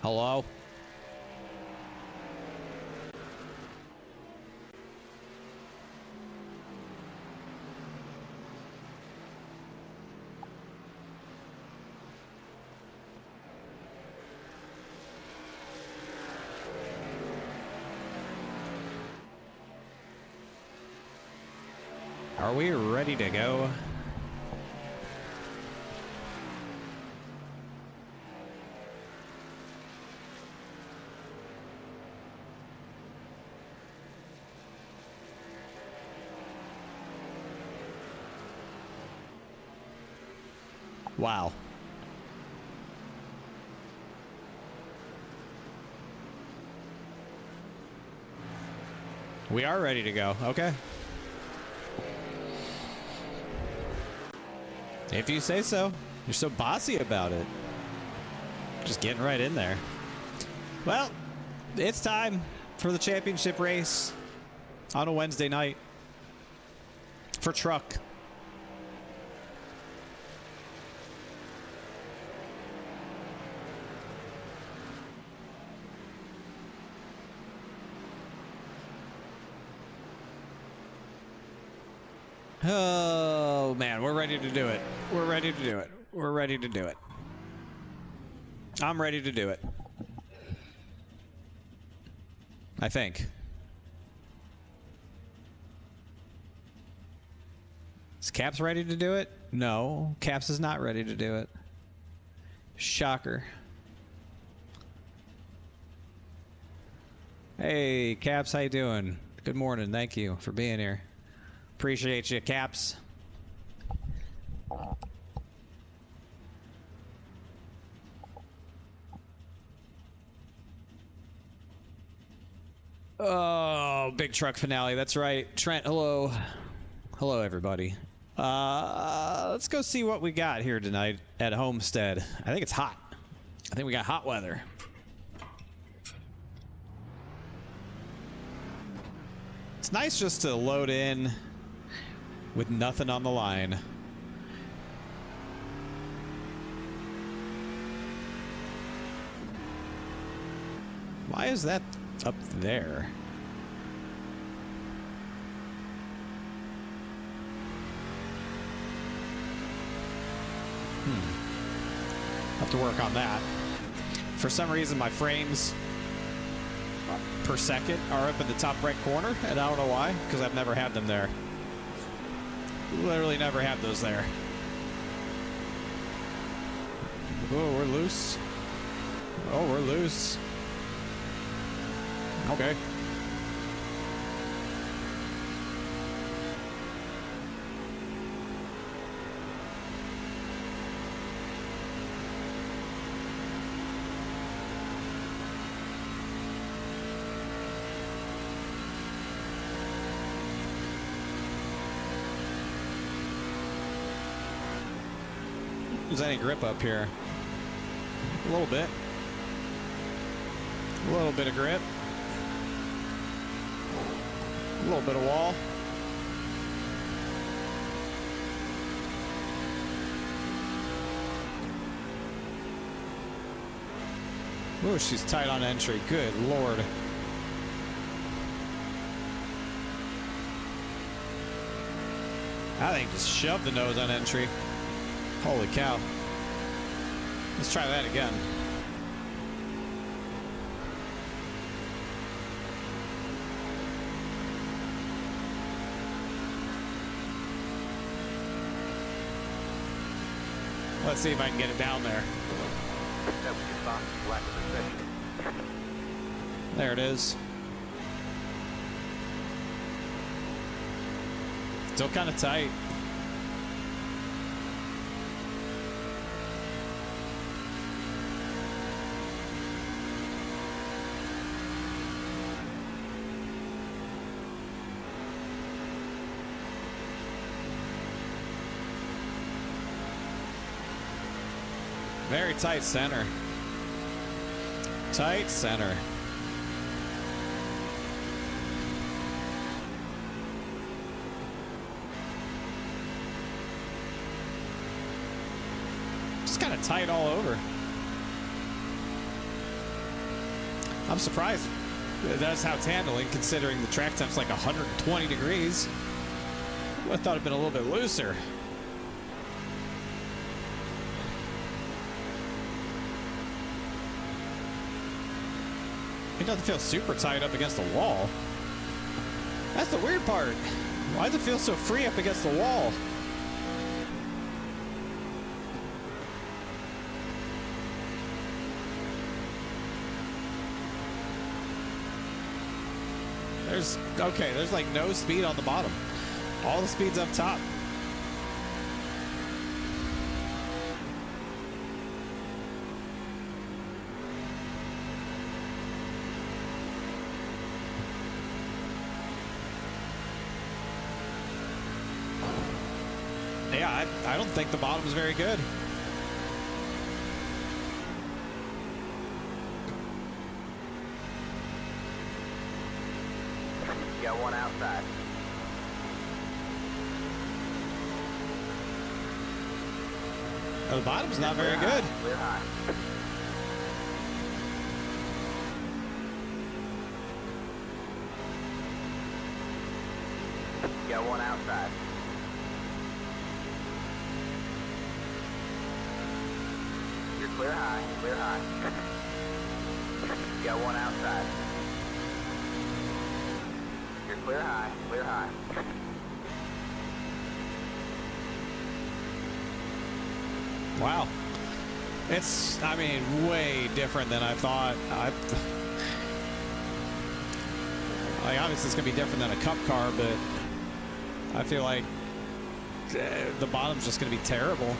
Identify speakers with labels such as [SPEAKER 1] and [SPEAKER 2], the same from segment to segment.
[SPEAKER 1] Hello? Are we ready to go? Wow. We are ready to go. Okay. If you say so. You're so bossy about it. Just getting right in there. Well, it's time for the championship race on a Wednesday night for truck. Oh, man, we're ready to do it. We're ready to do it. We're ready to do it. I'm ready to do it. I think. Is Caps ready to do it? No, Caps is not ready to do it. Shocker. Hey, Caps, how you doing? Good morning. Thank you for being here. Appreciate you, Caps. Oh, big truck finale. That's right. Trent, hello. Hello, everybody. Let's go see what we got here tonight at Homestead. I think it's hot. I think we got hot weather. It's nice just to load in with nothing on the line. Why is that up there? Have to work on that. For some reason, my frames per second are up in the top right corner, and I don't know why, because I've never had them there. Literally never had those there. Oh, we're loose. Oh, we're loose. Okay. There's any grip up here? A little bit. A little bit of grip. A little bit of wall. Oh, she's tight on entry. Good Lord. I think just shove the nose on entry. Holy cow. Let's try that again. Let's see if I can get it down there. There it is. Still kind of tight. Very tight center. Tight center. Just kind of tight all over. I'm surprised that's how it's handling, considering the track temp's like 120 degrees. I thought it'd been a little bit looser. It doesn't feel super tight up against the wall. That's the weird part. Why does it feel so free up against the wall? There's like no speed on the bottom. All the speed's up top. Yeah, I don't think the bottom's very good.
[SPEAKER 2] Got one outside.
[SPEAKER 1] Oh, the bottom's not very good.
[SPEAKER 2] Clear high. Got one outside. You're clear high. Clear high. Got one outside. You're clear high. Clear high.
[SPEAKER 1] Wow. It's, I mean, way different than I thought. Like, obviously it's going to be different than a cup car, but I feel like the bottom's just going to be terrible.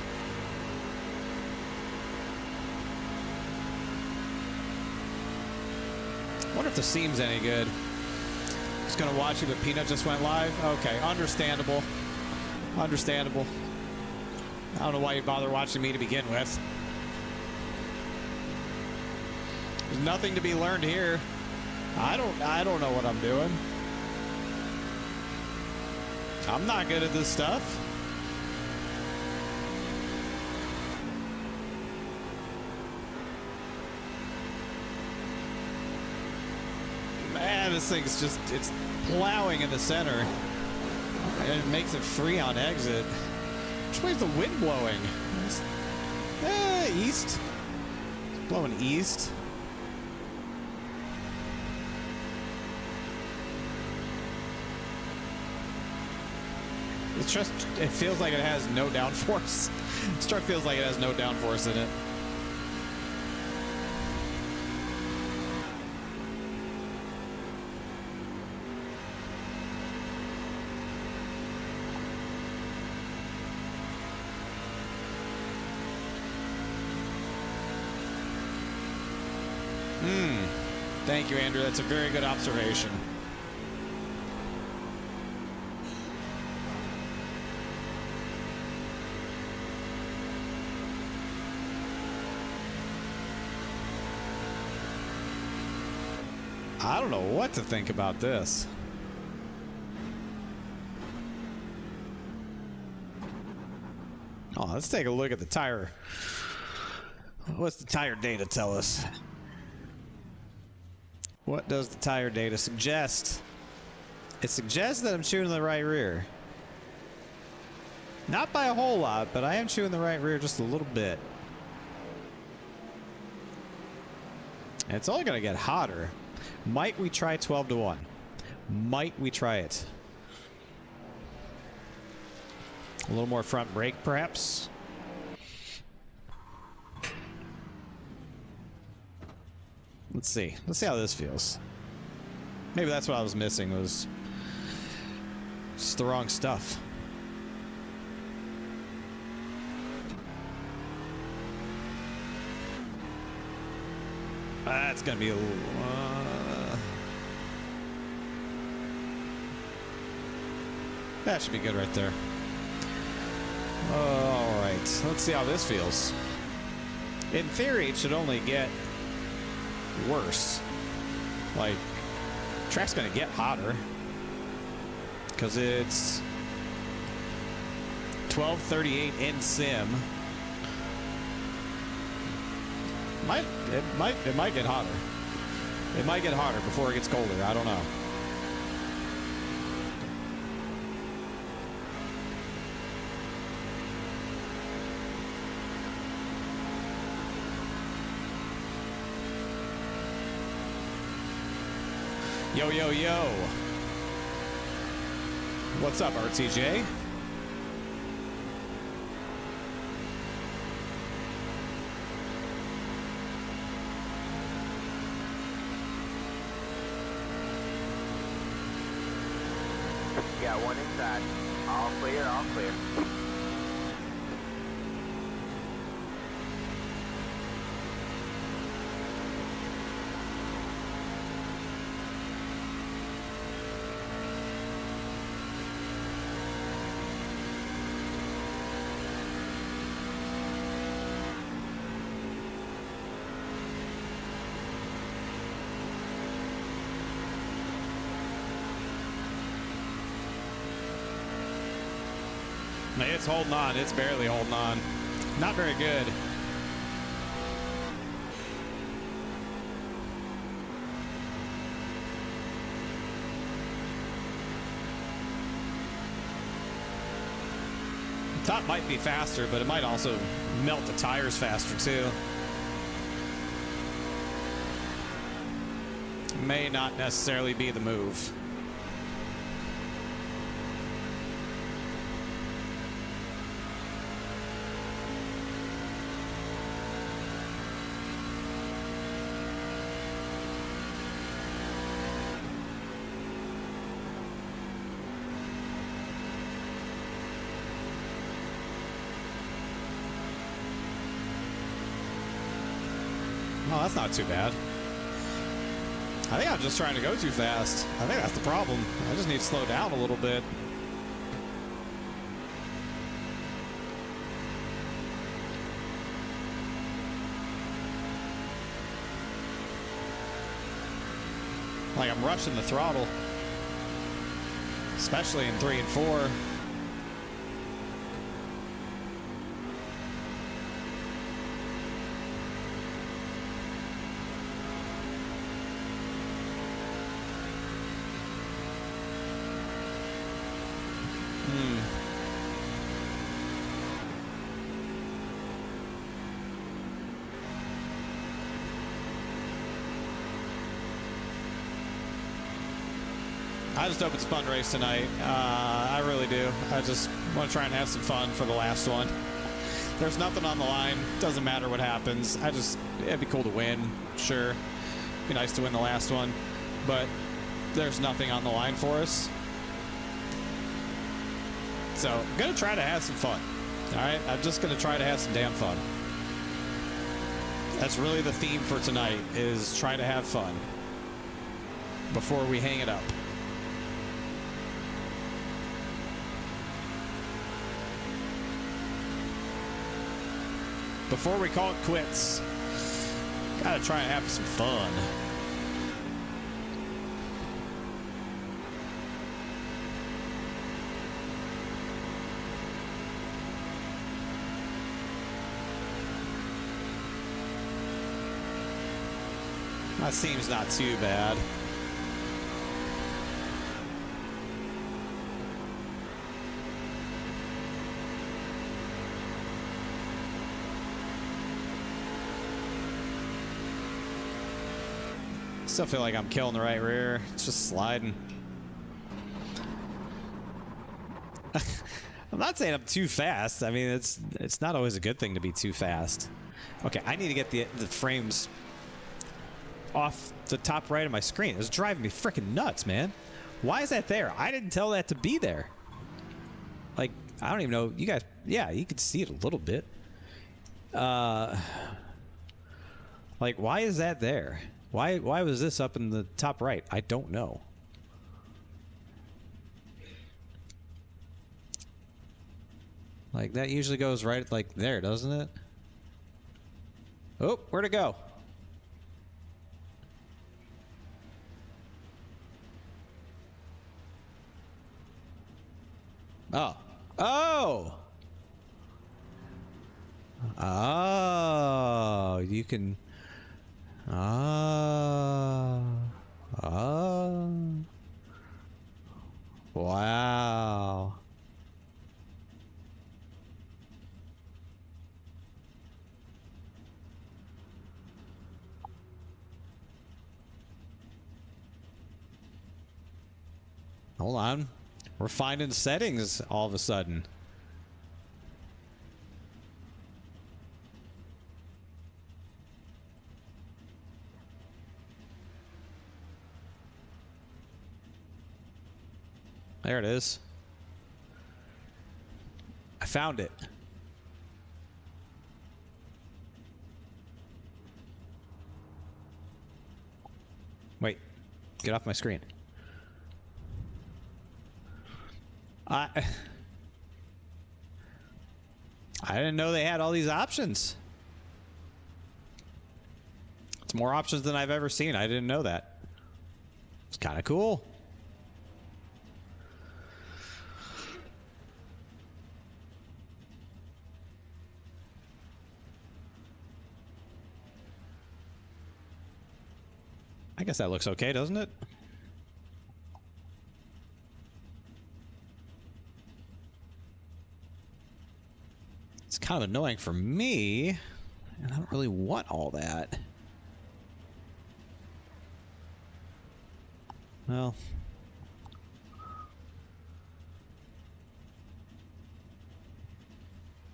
[SPEAKER 1] I wonder if the seam's any good. Just going to watch it, but Peanut just went live. Okay, understandable. Understandable. I don't know why you bother watching me to begin with. There's nothing to be learned here. I don't know what I'm doing. I'm not good at this stuff. Man, this thing's just, it's plowing in the center. And it makes it free on exit. Which way's the wind blowing? East. It's blowing east. It's just, it feels like it has no downforce. This truck feels like it has no downforce in it. Thank you, Andrew. That's a very good observation. I don't know what to think about this. Oh, let's take a look at the tire. What's the tire data tell us? What does the tire data suggest? It suggests that I'm chewing the right rear. Not by a whole lot, but I am chewing the right rear just a little bit. And it's only going to get hotter. Might we try 12-1? Might we try it? A little more front brake, perhaps? Let's see. Let's see how this feels. Maybe that's what I was missing, was just the wrong stuff. That's gonna be a little... that should be good right there. Alright, let's see how this feels. In theory, it should only get worse. Like, track's gonna get hotter because it's 12:38 in sim. It might get hotter. It might get hotter before it gets colder. I don't know. Yo, yo, yo. What's up, RTJ?
[SPEAKER 2] Got one inside. All clear, all clear.
[SPEAKER 1] It's holding on. It's barely holding on. Not very good. Top might be faster, but it might also melt the tires faster too. May not necessarily be the move. Oh, that's not too bad. I think I'm just trying to go too fast. I think that's the problem. I just need to slow down a little bit. Like I'm rushing the throttle, especially in 3 and 4. I just hope it's a fun race tonight. I really do. I just want to try and have some fun for the last one. There's nothing on the line. Doesn't matter what happens. It'd be cool to win, sure. Be nice to win the last one, but there's nothing on the line for us. So I'm gonna try to have some fun. All right, I'm just gonna try to have some damn fun. That's really the theme for tonight, is try to have fun before we hang it up. Before we call it quits, gotta try and have some fun. That seems not too bad. Still feel like I'm killing the right rear. It's just sliding. I'm not saying I'm too fast. I mean, it's not always a good thing to be too fast. Okay, I need to get the frames off the top right of my screen. It's driving me freaking nuts, man. Why is that there? I didn't tell that to be there. Like, I don't even know. You guys, yeah, you could see it a little bit. Like, why is that there? Why was this up in the top right? I don't know. Like, that usually goes right, like, there, doesn't it? Oh, where'd it go? Oh. Oh! Oh, you can... Wow. Hold on. We're finding settings all of a sudden. There it is. I found it. Wait. Get off my screen. I didn't know they had all these options. It's more options than I've ever seen. I didn't know that. It's kind of cool. I guess that looks okay, doesn't it? It's kind of annoying for me, and I don't really want all that. Well.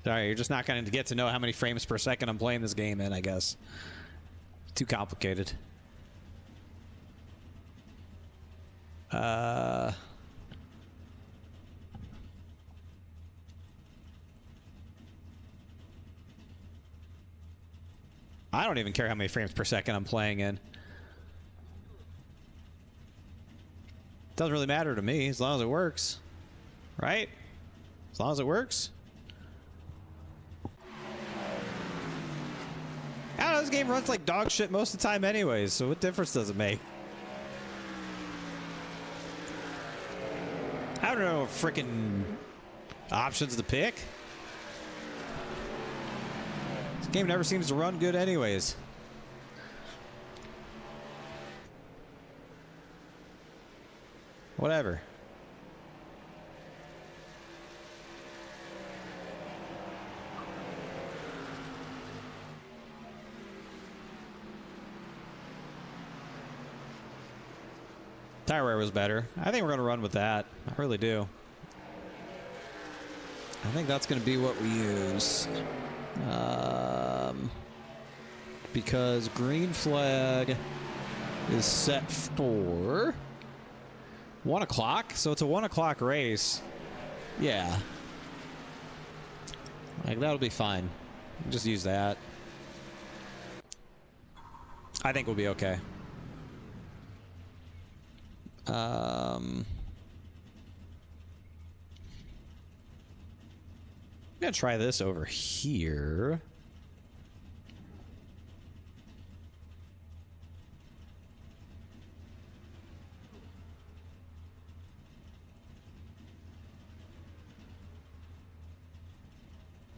[SPEAKER 1] Sorry, you're just not going to get to know how many frames per second I'm playing this game in, I guess. Too complicated. I don't even care how many frames per second I'm playing in. Doesn't really matter to me as long as it works. Right? As long as it works. I don't know, this game runs like dog shit most of the time anyways, so what difference does it make? I don't know freaking options to pick. This game never seems to run good anyways. Whatever. Tire wear was better. I think we're going to run with that. I really do. I think that's going to be what we use. Because green flag is set for 1 o'clock. So it's a 1 o'clock race. Yeah. Like, that'll be fine. Just use that. I think we'll be okay. I'm gonna try this over here.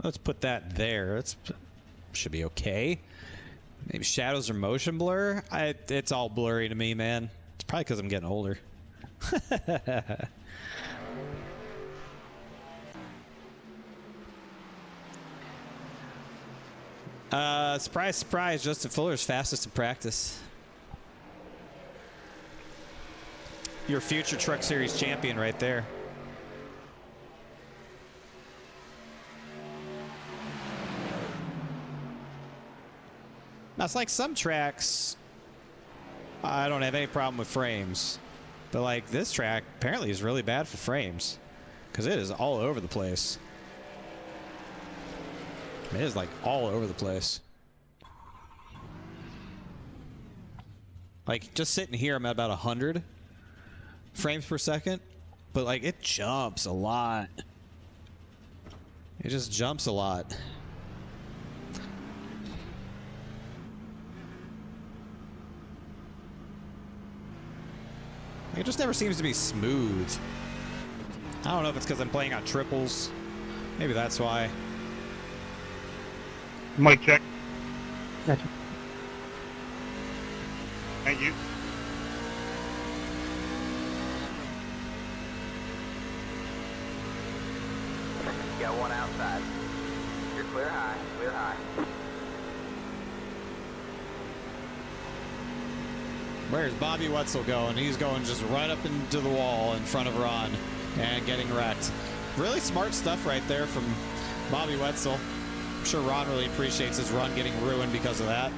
[SPEAKER 1] Let's put that there. That's should be okay. Maybe shadows or motion blur. It's all blurry to me, man. It's probably because I'm getting older. Surprise, surprise, Justin Fuller's fastest in practice. Your future Truck Series champion right there. Now, it's like some tracks, I don't have any problem with frames. But like this track apparently is really bad for frames. Because it is all over the place. It is like all over the place. Like just sitting here I'm at about 100 frames per second. But like it jumps a lot. It just jumps a lot. It just never seems to be smooth. I don't know if it's because I'm playing on triples. Maybe that's why.
[SPEAKER 3] Mic check.
[SPEAKER 4] Gotcha.
[SPEAKER 3] Thank you.
[SPEAKER 2] Got one outside. You're clear high, clear high.
[SPEAKER 1] Where's Bobby Wetzel going? He's going just right up into the wall in front of Ron and getting wrecked. Really smart stuff right there from Bobby Wetzel. I'm sure Ron really appreciates his run getting ruined because of that.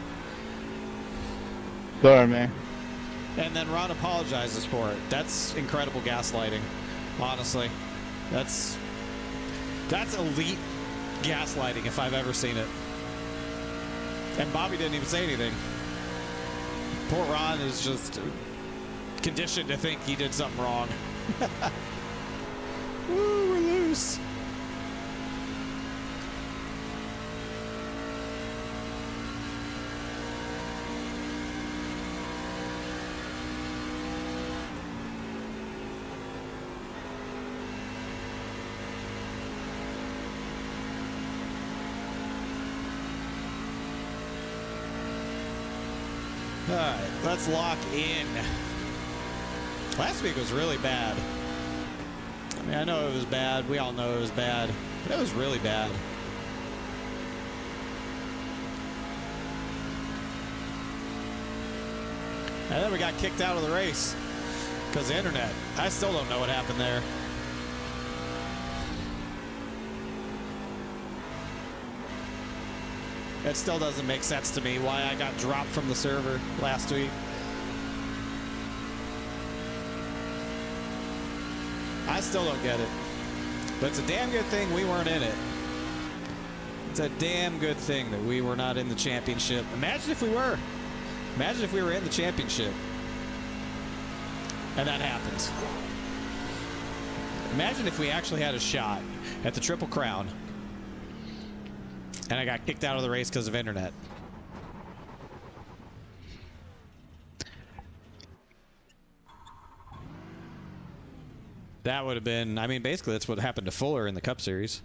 [SPEAKER 3] Sorry, man.
[SPEAKER 1] And then Ron apologizes for it. That's incredible gaslighting, honestly. That's elite gaslighting if I've ever seen it. And Bobby didn't even say anything. Poor Ron is just conditioned to think he did something wrong. Woo, we're loose. All right, let's lock in. Last week was really bad. I mean, I know it was bad. We all know it was bad, but it was really bad. And then we got kicked out of the race because of the internet. I still don't know what happened there. It still doesn't make sense to me why I got dropped from the server last week. I still don't get it. But it's a damn good thing we weren't in it. It's a damn good thing that we were not in the championship. Imagine if we were. Imagine if we were in the championship. And that happened. Imagine if we actually had a shot at the Triple Crown. And I got kicked out of the race because of internet. That would have been, I mean, basically that's what happened to Fuller in the Cup Series.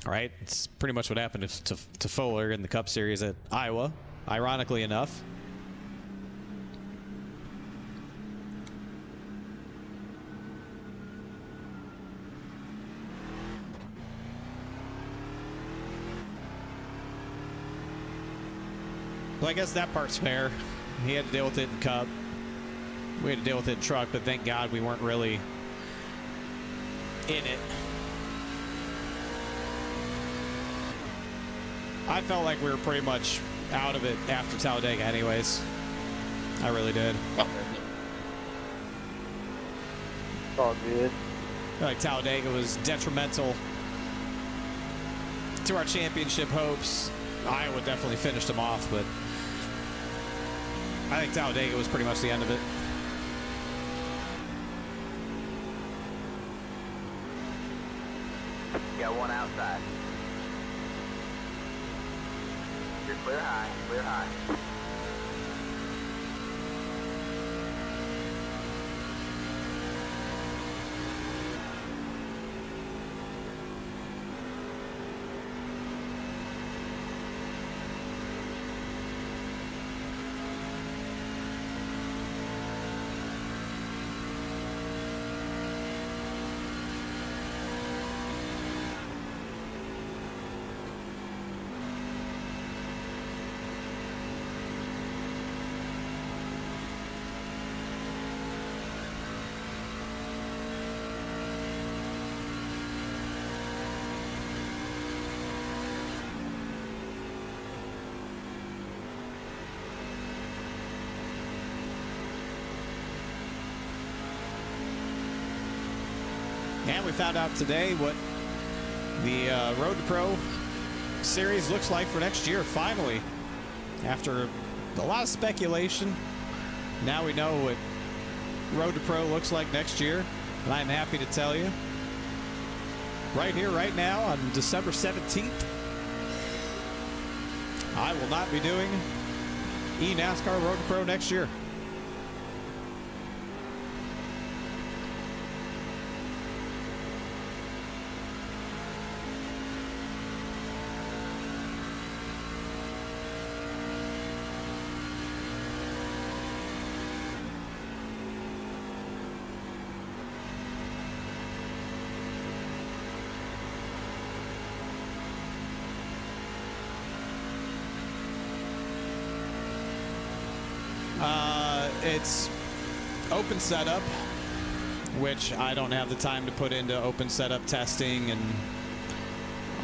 [SPEAKER 1] Right? It's pretty much what happened to Fuller in the Cup Series at Iowa, ironically enough. Well, I guess that part's fair. He had to deal with it in Cup. We had to deal with it in Truck, but thank God we weren't really in it. I felt like we were pretty much out of it after Talladega anyways. I really did.
[SPEAKER 4] It's all good.
[SPEAKER 1] I feel like Talladega was detrimental to our championship hopes. Iowa definitely finished them off, but I think Talladega was pretty much the end of it.
[SPEAKER 2] Got one outside. You're clear high, clear high.
[SPEAKER 1] And we found out today what the Road to Pro series looks like for next year, finally. After a lot of speculation, now we know what Road to Pro looks like next year. And I'm happy to tell you, right here, right now, on December 17th, I will not be doing eNASCAR Road to Pro next year. It's open setup, which I don't have the time to put into open setup testing and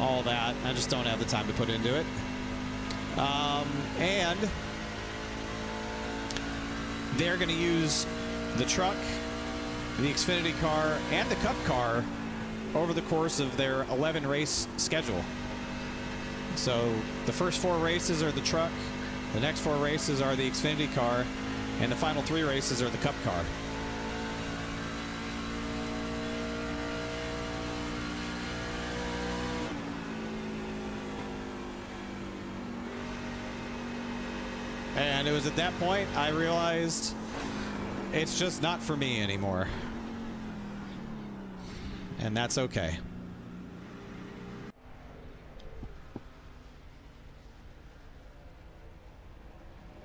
[SPEAKER 1] all that. I just don't have the time to put into it. And they're going to use the truck, the Xfinity car, and the Cup car over the course of their 11 race schedule. So the first 4 races are the truck, the next 4 races are the Xfinity car, and the final 3 races are the Cup car. And it was at that point I realized it's just not for me anymore. And that's okay.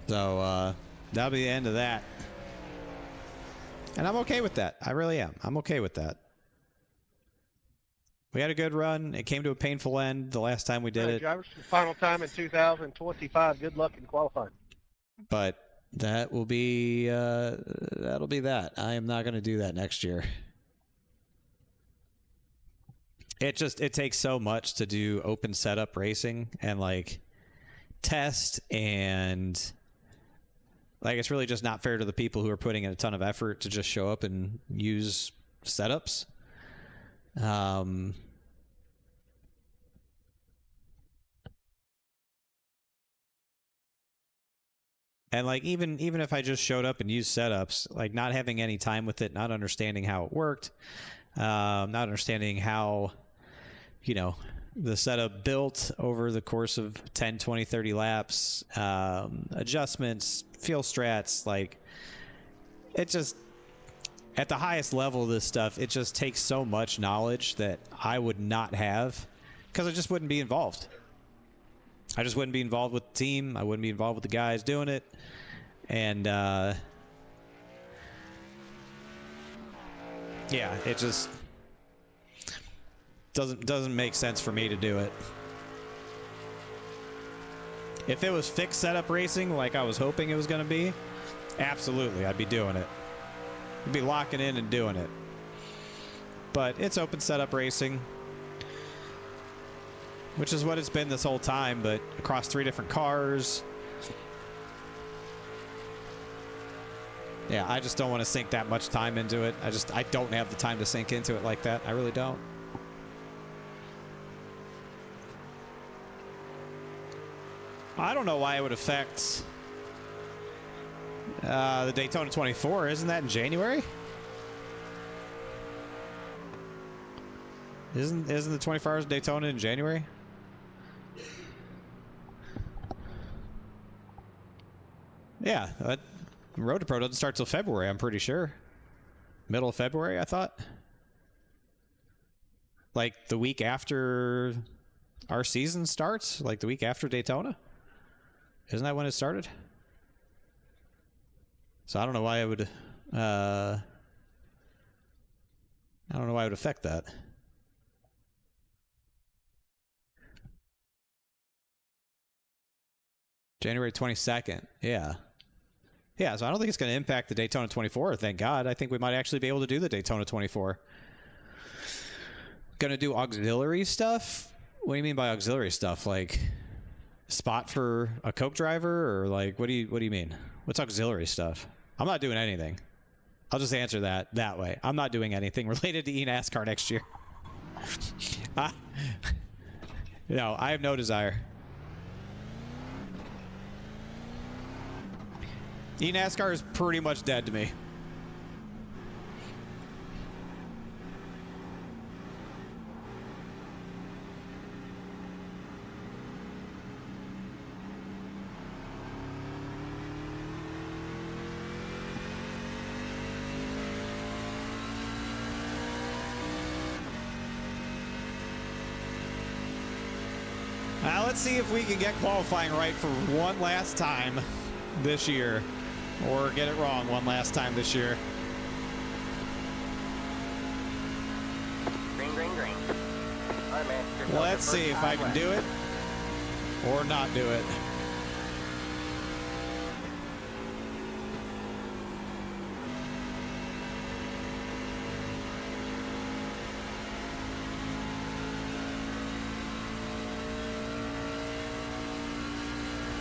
[SPEAKER 1] So, that'll be the end of that. And I'm okay with that. I really am. I'm okay with that. We had a good run. It came to a painful end the last time we did it.
[SPEAKER 4] Drivers, final time in 2025. Good luck in qualifying.
[SPEAKER 1] But that will be, that'll be that. I am not going to do that next year. It takes so much to do open setup racing and like test, and like it's really just not fair to the people who are putting in a ton of effort to just show up and use setups. And like even if I just showed up and used setups, like not having any time with it, not understanding how it worked, not understanding how, you know, the setup built over the course of 10, 20, 30 laps, adjustments, fuel strats, like it just, at the highest level of this stuff, it just takes so much knowledge that I would not have because I just wouldn't be involved. I just wouldn't be involved with the team. I wouldn't be involved with the guys doing it. And, yeah, it just doesn't make sense for me to do it. If it was fixed setup racing like I was hoping it was going to be, absolutely, I'd be doing it. I'd be locking in and doing it. But it's open setup racing, which is what it's been this whole time, but across 3 different cars. Yeah, I just don't want to sink that much time into it. I don't have the time to sink into it like that. I really don't. I don't know why it would affect the Daytona 24. Isn't that in January? Isn't the 24 Hours of Daytona in January? Yeah, Road to Pro doesn't start till February, I'm pretty sure. Middle of February, I thought. Like the week after our season starts? Like the week after Daytona? Isn't that when it started? So I don't know why it would, I don't know why it would affect that. January 22nd, yeah. Yeah, so I don't think it's going to impact the Daytona 24, thank God. I think we might actually be able to do the Daytona 24. Going to do auxiliary stuff? What do you mean by auxiliary stuff? Like spot for a Coke driver, or like what do you mean? What's auxiliary stuff? I'm not doing anything. I'll just answer that way. I'm not doing anything related to eNASCAR next year. No, I have no desire. eNASCAR is pretty much dead to me. Now let's see if we can get qualifying right for one last time this year. Or get it wrong one last time this year.
[SPEAKER 2] Green, green, green. All right, man.
[SPEAKER 1] Let's see if I can do it or not do it.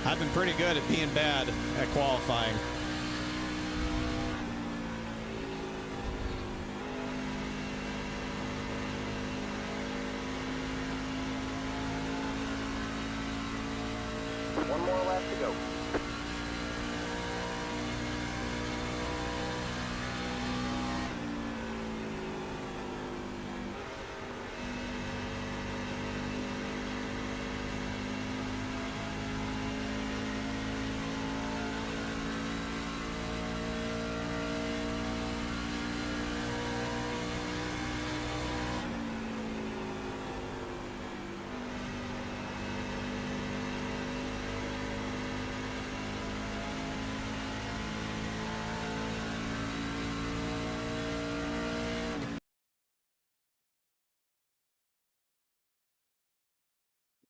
[SPEAKER 1] I've been pretty good at being bad at qualifying.
[SPEAKER 2] One more lap to go.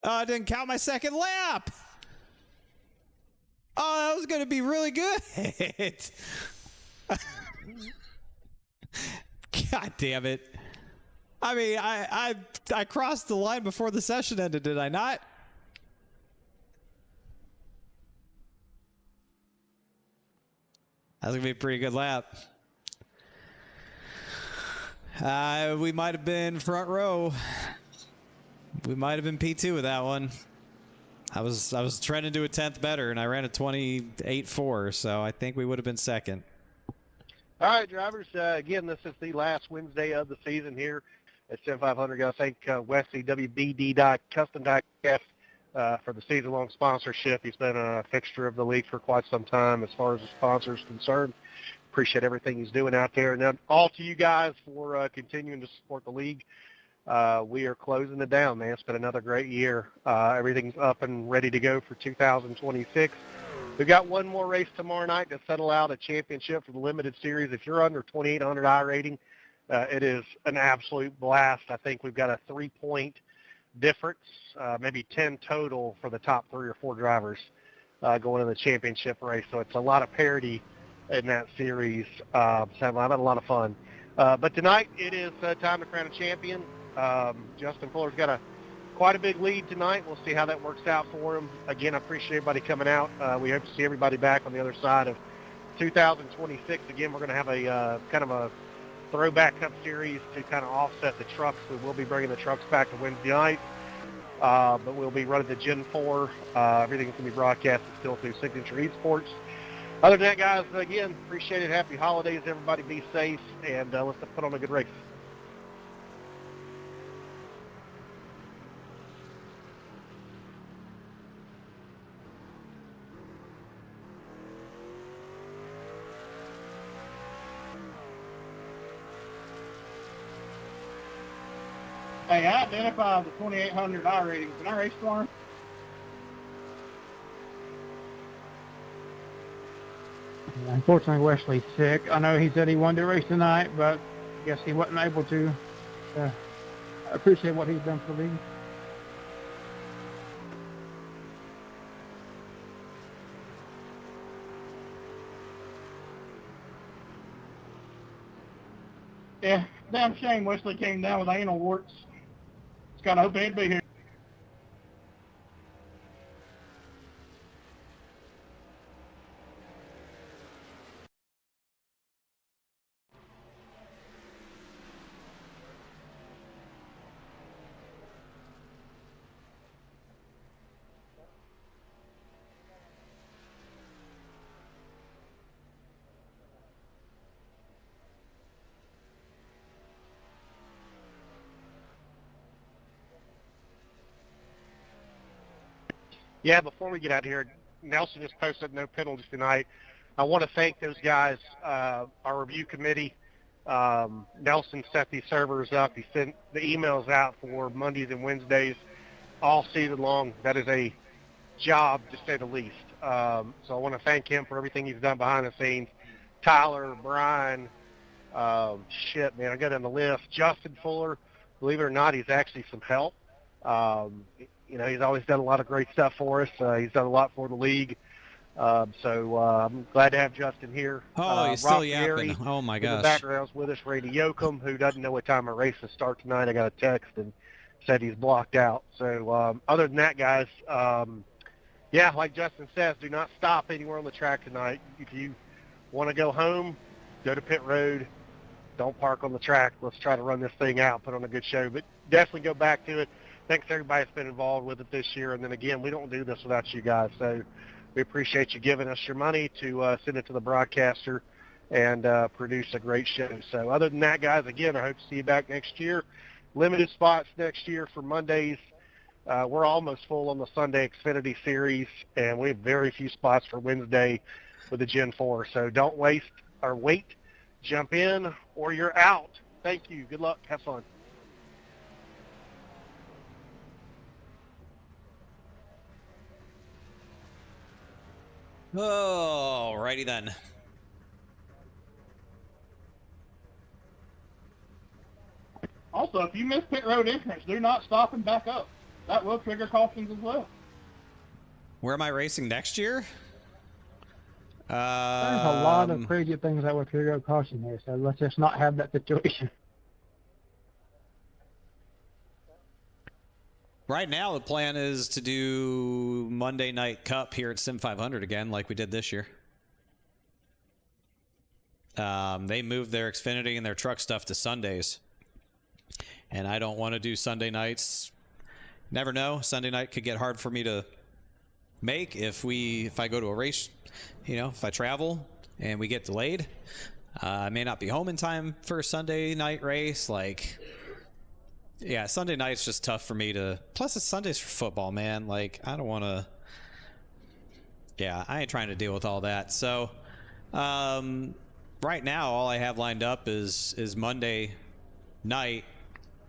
[SPEAKER 1] I didn't count my second lap. Oh, that was going to be really good. God damn it. I mean, I crossed the line before the session ended, did I not? That was going to be a pretty good lap. We might have been front row. We might have been P2 with that one. I was trending to a 10th better, and I ran a 28.4, so I think we would have been second.
[SPEAKER 4] All right, drivers. Again, this is the last Wednesday of the season here at SIM500. Got to thank Wesley WBD Custom Diecast for the season-long sponsorship. He's been a fixture of the league for quite some time as far as the sponsor is concerned. Appreciate everything he's doing out there. And then all to you guys for continuing to support the league. We are closing it down, man. It's been another great year. Everything's up and ready to go for 2026. We've got one more race tomorrow night to settle out a championship for the limited series. If you're under 2,800 I rating, it is an absolute blast. I think we've got a 3-point difference, maybe 10 total for the top 3 or 4 drivers going in the championship race. So it's a lot of parity in that series. So I'm having a lot of fun. But tonight it is time to crown a champion. Justin Fuller's got quite a big lead tonight. We'll see how that works out for him. Again, I appreciate everybody coming out. We hope to see everybody back on the other side of 2026. Again, we're going to have a kind of a throwback cup series to kind of offset the trucks. We will be bringing the trucks back to Wednesday night, but we'll be running the Gen 4. Everything's going to be broadcasted still through Signature Esports. Other than that, guys, again, appreciate it. Happy holidays, everybody. Be safe, and let's put on a good race.
[SPEAKER 3] Hey, I identified the 2,800 I rating. Can I race tomorrow? Unfortunately, Wesley's sick. I know he said he wanted to race tonight, but I guess he wasn't able to. I appreciate what he's done for the league. Yeah, damn shame Wesley came down with anal warts. Just kind of hope he'd be here.
[SPEAKER 4] Yeah, before we get out of here, Nelson just posted no penalties tonight. I want to thank those guys, our review committee. Nelson set these servers up. He sent the emails out for Mondays and Wednesdays all season long. That is a job, to say the least. So I want to thank him for everything he's done behind the scenes. Tyler, Brian, shit, man, I got on the list. Justin Fuller, believe it or not, he's actually some help. You know, he's always done a lot of great stuff for us. He's done a lot for the league. So I'm glad to have Justin here.
[SPEAKER 1] Oh, he's still yapping. Oh, my gosh.
[SPEAKER 4] In the background's with us, Randy Yoakum, who doesn't know what time our races start tonight. I got a text and said he's blocked out. So other than that, guys, Yeah, like Justin says, do not stop anywhere on the track tonight. If you want to go home, go to pit road. Don't park on the track. Let's try to run this thing out, put on a good show. But definitely go back to it. Thanks to everybody that's been involved with it this year. And then again, we don't do this without you guys. So we appreciate you giving us your money to send it to the broadcaster and produce a great show. So other than that, guys, again, I hope to see you back next year. Limited spots next year for Mondays. We're almost full on the Sunday Xfinity Series, and we have very few spots for Wednesday with the Gen 4. So don't waste or wait. Jump in or you're out. Thank you. Good luck. Have fun.
[SPEAKER 1] Oh, righty then.
[SPEAKER 3] Also, if you miss pit road entrance, do not stop and back up. That will trigger cautions as well.
[SPEAKER 1] Where am I racing next year?
[SPEAKER 3] There's a lot of crazy things that will trigger a caution here, so let's just not have that situation.
[SPEAKER 1] Right now, the plan is to do Monday Night Cup here at SIM500 again, like we did this year. They moved their Xfinity and their truck stuff to Sundays. And I don't want to do Sunday nights. Never know. Sunday night could get hard for me to make if I go to a race, if I travel and we get delayed. I may not be home in time for a Sunday night race. Yeah, Sunday night's just tough for me to. Plus, it's Sundays for football, man. I don't want to. Yeah, I ain't trying to deal with all that. So, right now, all I have lined up is Monday night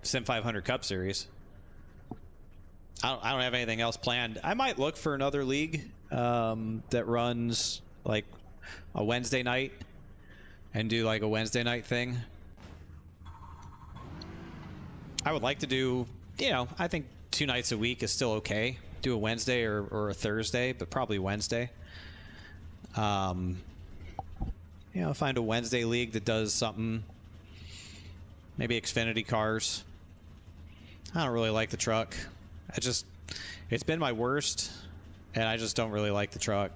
[SPEAKER 1] SIM500 Cup Series. I don't have anything else planned. I might look for another league that runs like a Wednesday night and do like a Wednesday night thing. I would like to do, I think 2 nights a week is still okay. Do a Wednesday or a Thursday, but probably Wednesday. Find a Wednesday league that does something. Maybe Xfinity cars. I don't really like the truck. It's been my worst, and I just don't really like the truck.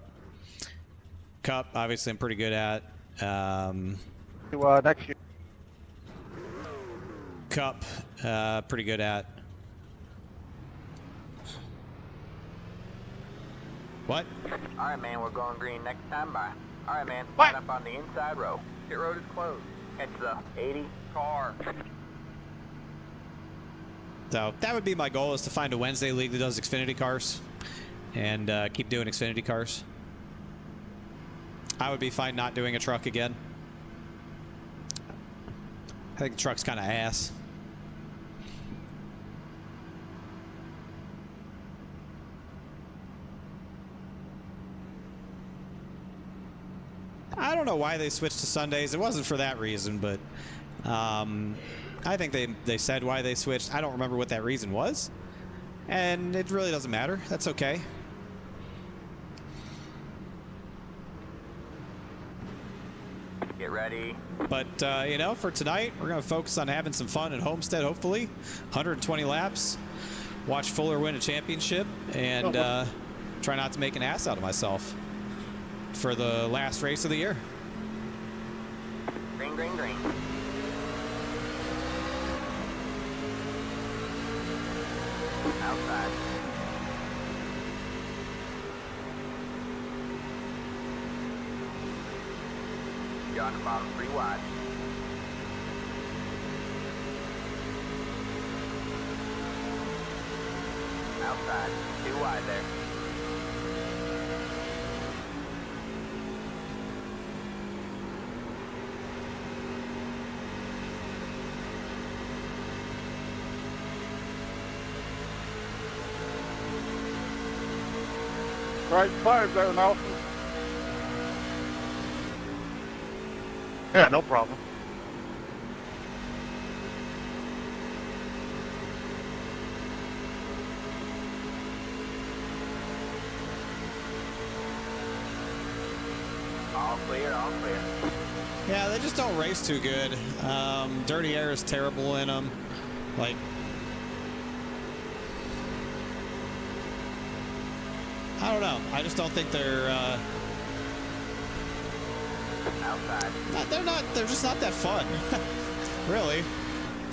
[SPEAKER 1] Cup, obviously, I'm pretty good at.
[SPEAKER 4] Next year.
[SPEAKER 1] Cup, pretty good at. What?
[SPEAKER 2] All right, man, we're going green next time by. All right, man, line up on the inside row. Pit road is closed. Catch the 80 car.
[SPEAKER 1] So that would be my goal, is to find a Wednesday league that does Xfinity cars and keep doing Xfinity cars. I would be fine not doing a truck again. I think the truck's kind of ass. I don't know why they switched to Sundays. It wasn't for that reason, but I think they said why they switched. I don't remember what that reason was, and it really doesn't matter. That's okay.
[SPEAKER 2] Get ready.
[SPEAKER 1] But, for tonight, we're going to focus on having some fun at Homestead, hopefully. 120 laps. Watch Fuller win a championship, and try not to make an ass out of myself for the last race of the year.
[SPEAKER 2] Green, green, green. Outside. You're on the bottom 3 wide. Outside. 2 wide there.
[SPEAKER 3] Right side there, Nelson.
[SPEAKER 4] Yeah, no problem.
[SPEAKER 2] All clear, all clear.
[SPEAKER 1] Yeah, they just don't race too good. Dirty air is terrible in them. I don't know. I just don't think they're
[SPEAKER 2] Outside.
[SPEAKER 1] they're just not that fun. Really.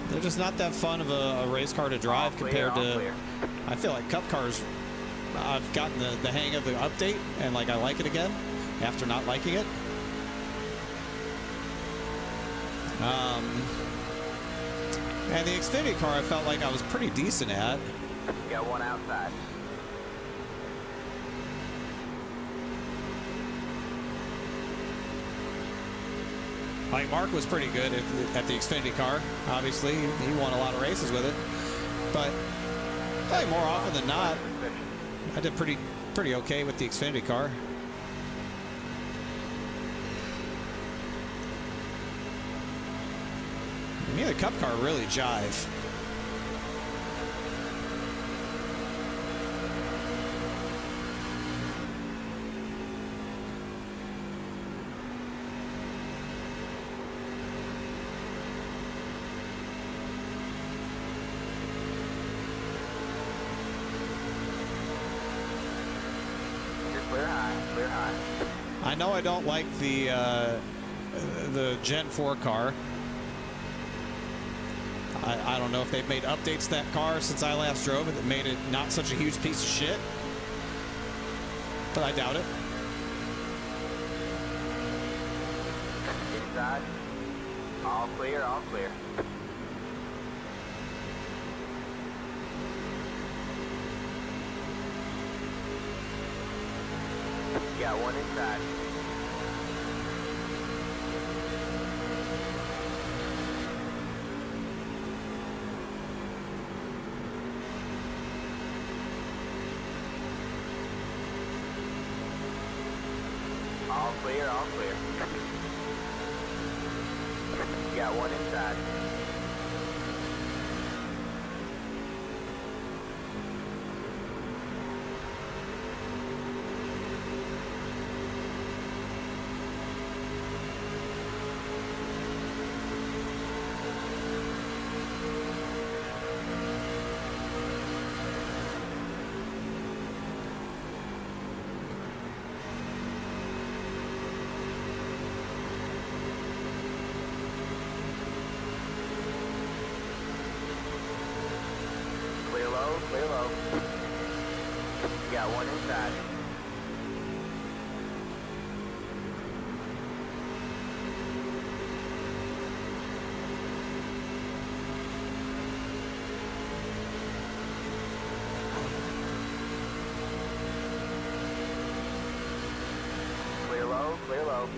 [SPEAKER 1] They're just not that fun of a race car to drive compared to, I feel like Cup cars, I've gotten the hang of the update and like I like it again after not liking it. And the Xfinity car I felt like I was pretty decent at.
[SPEAKER 2] Got one outside.
[SPEAKER 1] Like Mark was pretty good at the Xfinity car. Obviously, he won a lot of races with it. But I think more often than not, I did pretty okay with the Xfinity car. Me and the Cup car really jive.
[SPEAKER 2] Clear high, clear high.
[SPEAKER 1] I know I don't like the Gen 4 car. I don't know if they've made updates to that car since I last drove it that made it not such a huge piece of shit. But I doubt it.
[SPEAKER 2] Inside. All clear, all clear. Got one inside. All clear, all clear. Got one inside. Clear low. Got one inside. Clear low.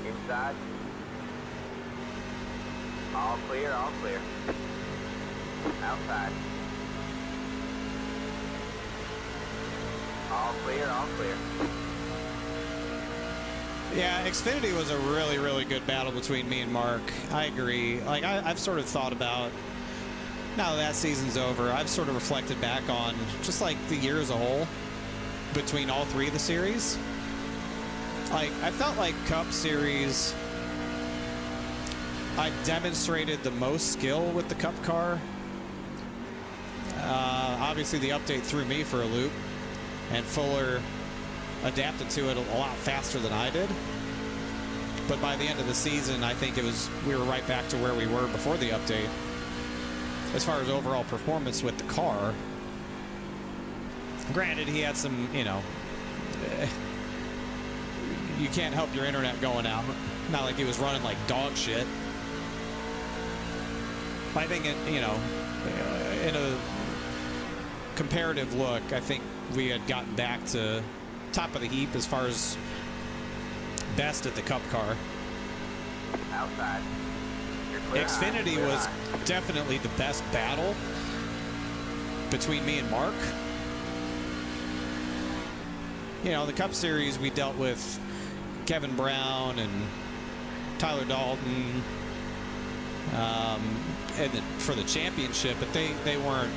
[SPEAKER 2] Inside. All clear, all clear. Outside. All clear, all clear.
[SPEAKER 1] Yeah, Xfinity was a really, really good battle between me and Mark. I agree. Like, I've sort of thought about, now that season's over, I've sort of reflected back on just like the year as a whole between all three of the series. Like, I felt like Cup Series, I demonstrated the most skill with the Cup car. Obviously, the update threw me for a loop, and Fuller adapted to it a lot faster than I did. But by the end of the season, I think we were right back to where we were before the update. As far as overall performance with the car, granted, he had some, you can't help your internet going out. Not like he was running like dog shit. I think, in a comparative look, I think we had gotten back to top of the heap as far as best at the Cup car.
[SPEAKER 2] Outside.
[SPEAKER 1] Xfinity was definitely the best battle between me and Mark. The Cup Series, we dealt with Kevin Brown and Tyler Dalton for the championship, but they weren't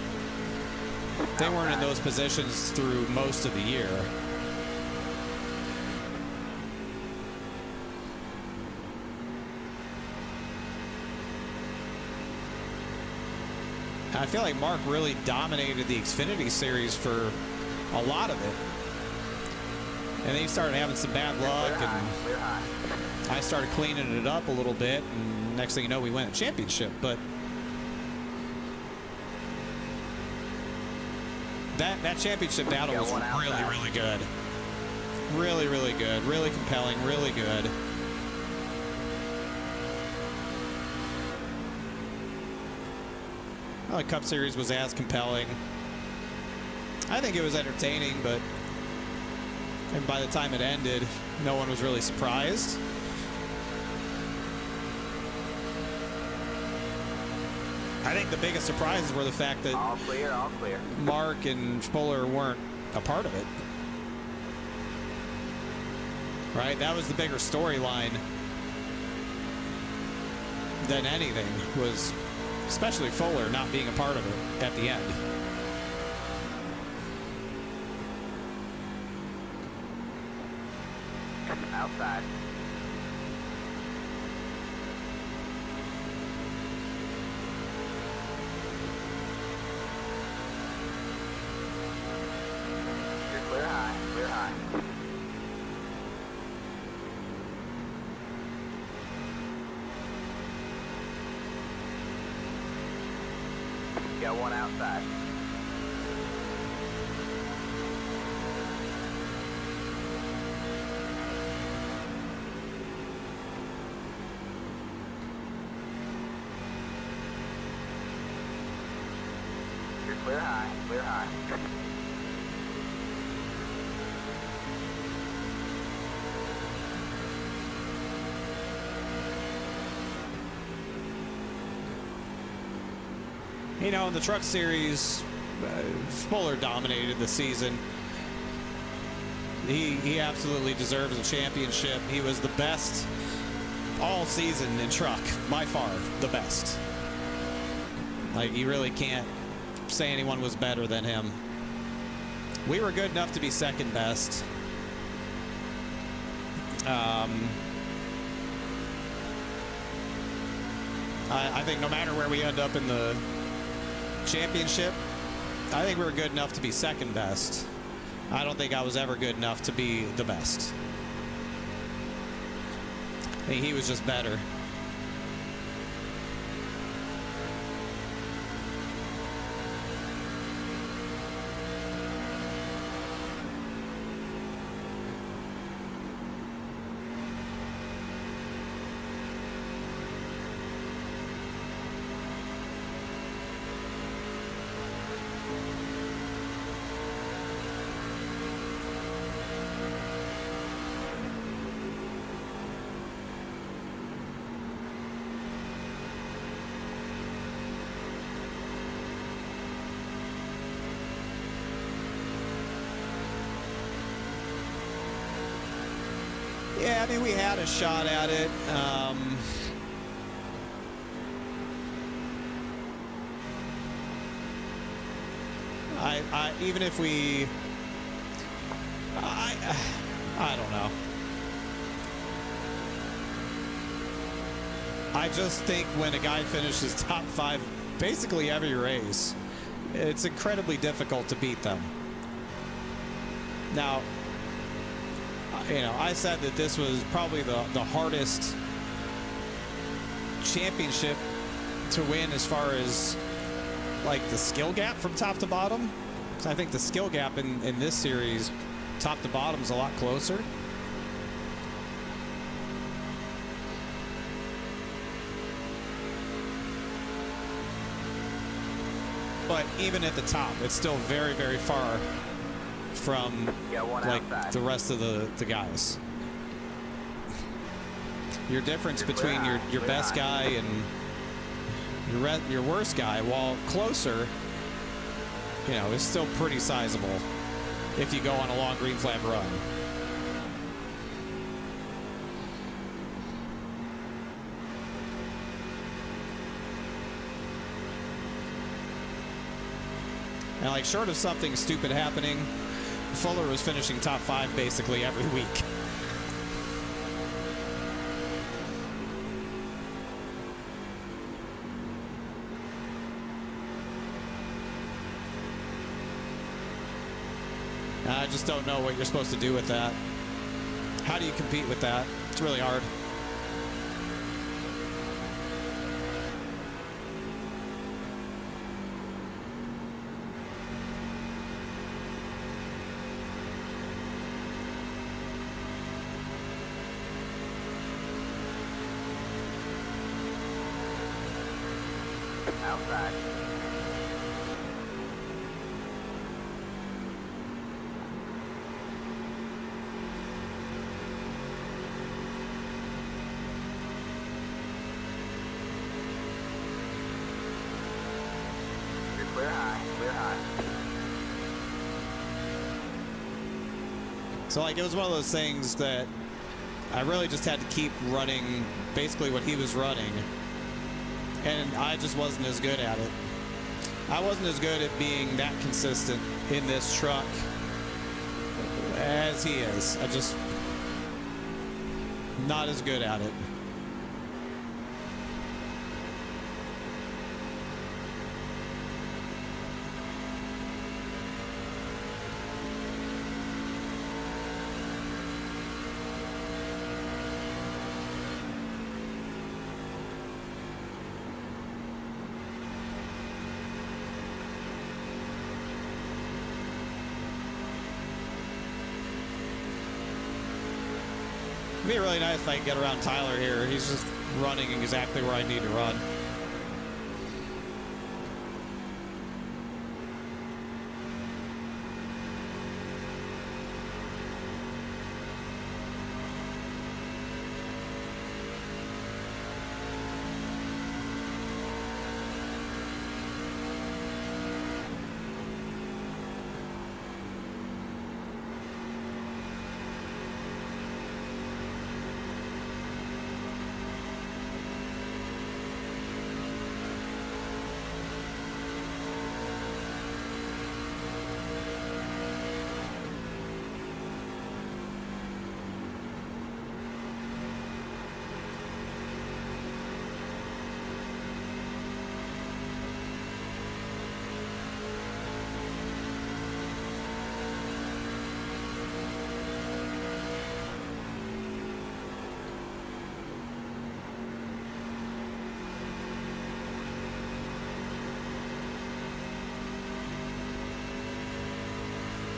[SPEAKER 1] in those positions through most of the year. I feel like Mark really dominated the Xfinity Series for a lot of it. And then he started having some bad luck, and I started cleaning it up a little bit, and next thing you know, we win a championship. But that championship battle was really, really good. Really, really good. Really compelling. Really good. Well, the Cup Series was as compelling. I think it was entertaining, but and by the time it ended, no one was really surprised. I think the biggest surprises were the fact that
[SPEAKER 2] All clear, all clear.
[SPEAKER 1] Mark and Spuller weren't a part of it. Right? That was the bigger storyline than anything, was especially Fuller not being a part of it at the end.
[SPEAKER 2] Outside. You're clear high, clear high. Got one outside. You're clear high, clear high.
[SPEAKER 1] You know, in the Truck Series, Fuller dominated the season. He absolutely deserves a championship. He was the best all season in truck, by far the best. Like, you really can't say anyone was better than him. We were good enough to be second best. I think no matter where we end up in the championship, I think we were good enough to be second best. I don't think I was ever good enough to be the best. I think he was just better. Yeah, I mean, we had a shot at it. Even if we, I don't know. I just think when a guy finishes top 5 basically every race, it's incredibly difficult to beat them. Now, you know, I said that this was probably the hardest championship to win as far as like the skill gap from top to bottom. So I think the skill gap in this series, top to bottom, is a lot closer. But even at the top, it's still very, very far from like the rest of the guys. Your difference between your best guy and your worst guy, while closer, you know, is still pretty sizable if you go on a long green flag run. And like, short of something stupid happening, Fuller was finishing top 5 basically every week. I just don't know what you're supposed to do with that. How do you compete with that? It's really hard.
[SPEAKER 2] Outside. You're clear high, clear high.
[SPEAKER 1] So like it was one of those things that I really just had to keep running basically what he was running. And I just wasn't as good at it. I wasn't as good at being that consistent in this truck as he is. I just not as good at it. It'd be really nice if I could get around Tyler here. He's just running exactly where I need to run.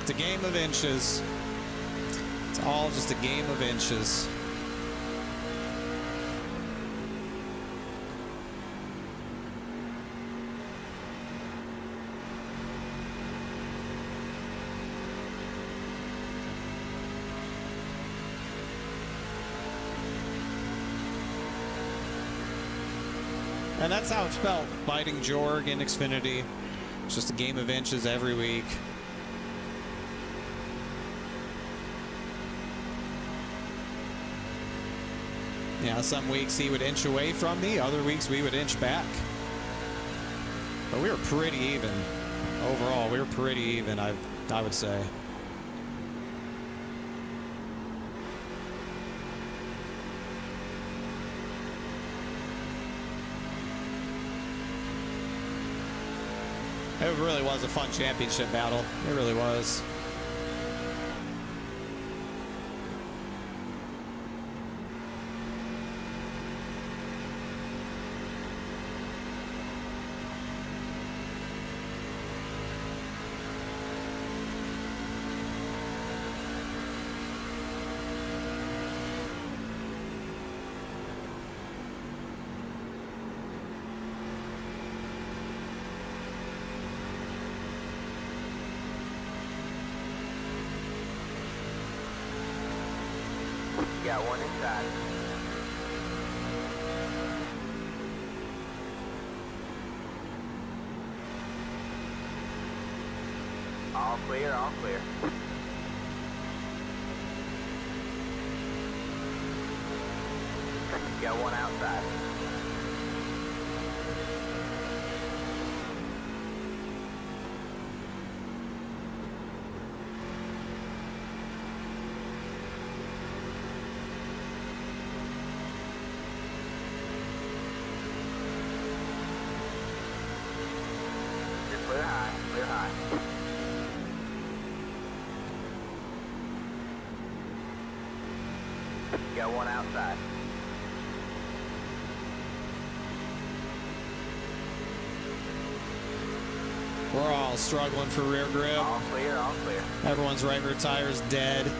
[SPEAKER 1] It's a game of inches. It's all just a game of inches. And that's how it felt, fighting Jorg in Xfinity. It's just a game of inches every week. Yeah, some weeks he would inch away from me, other weeks we would inch back. But we were pretty even. Overall, we were pretty even, I would say. It really was a fun championship battle. It really was.
[SPEAKER 2] Got one inside. All clear, all clear. Got one outside. Clear high, clear high. Got one outside.
[SPEAKER 1] We're all struggling for rear grip.
[SPEAKER 2] All clear, all clear.
[SPEAKER 1] Everyone's right rear tire's dead.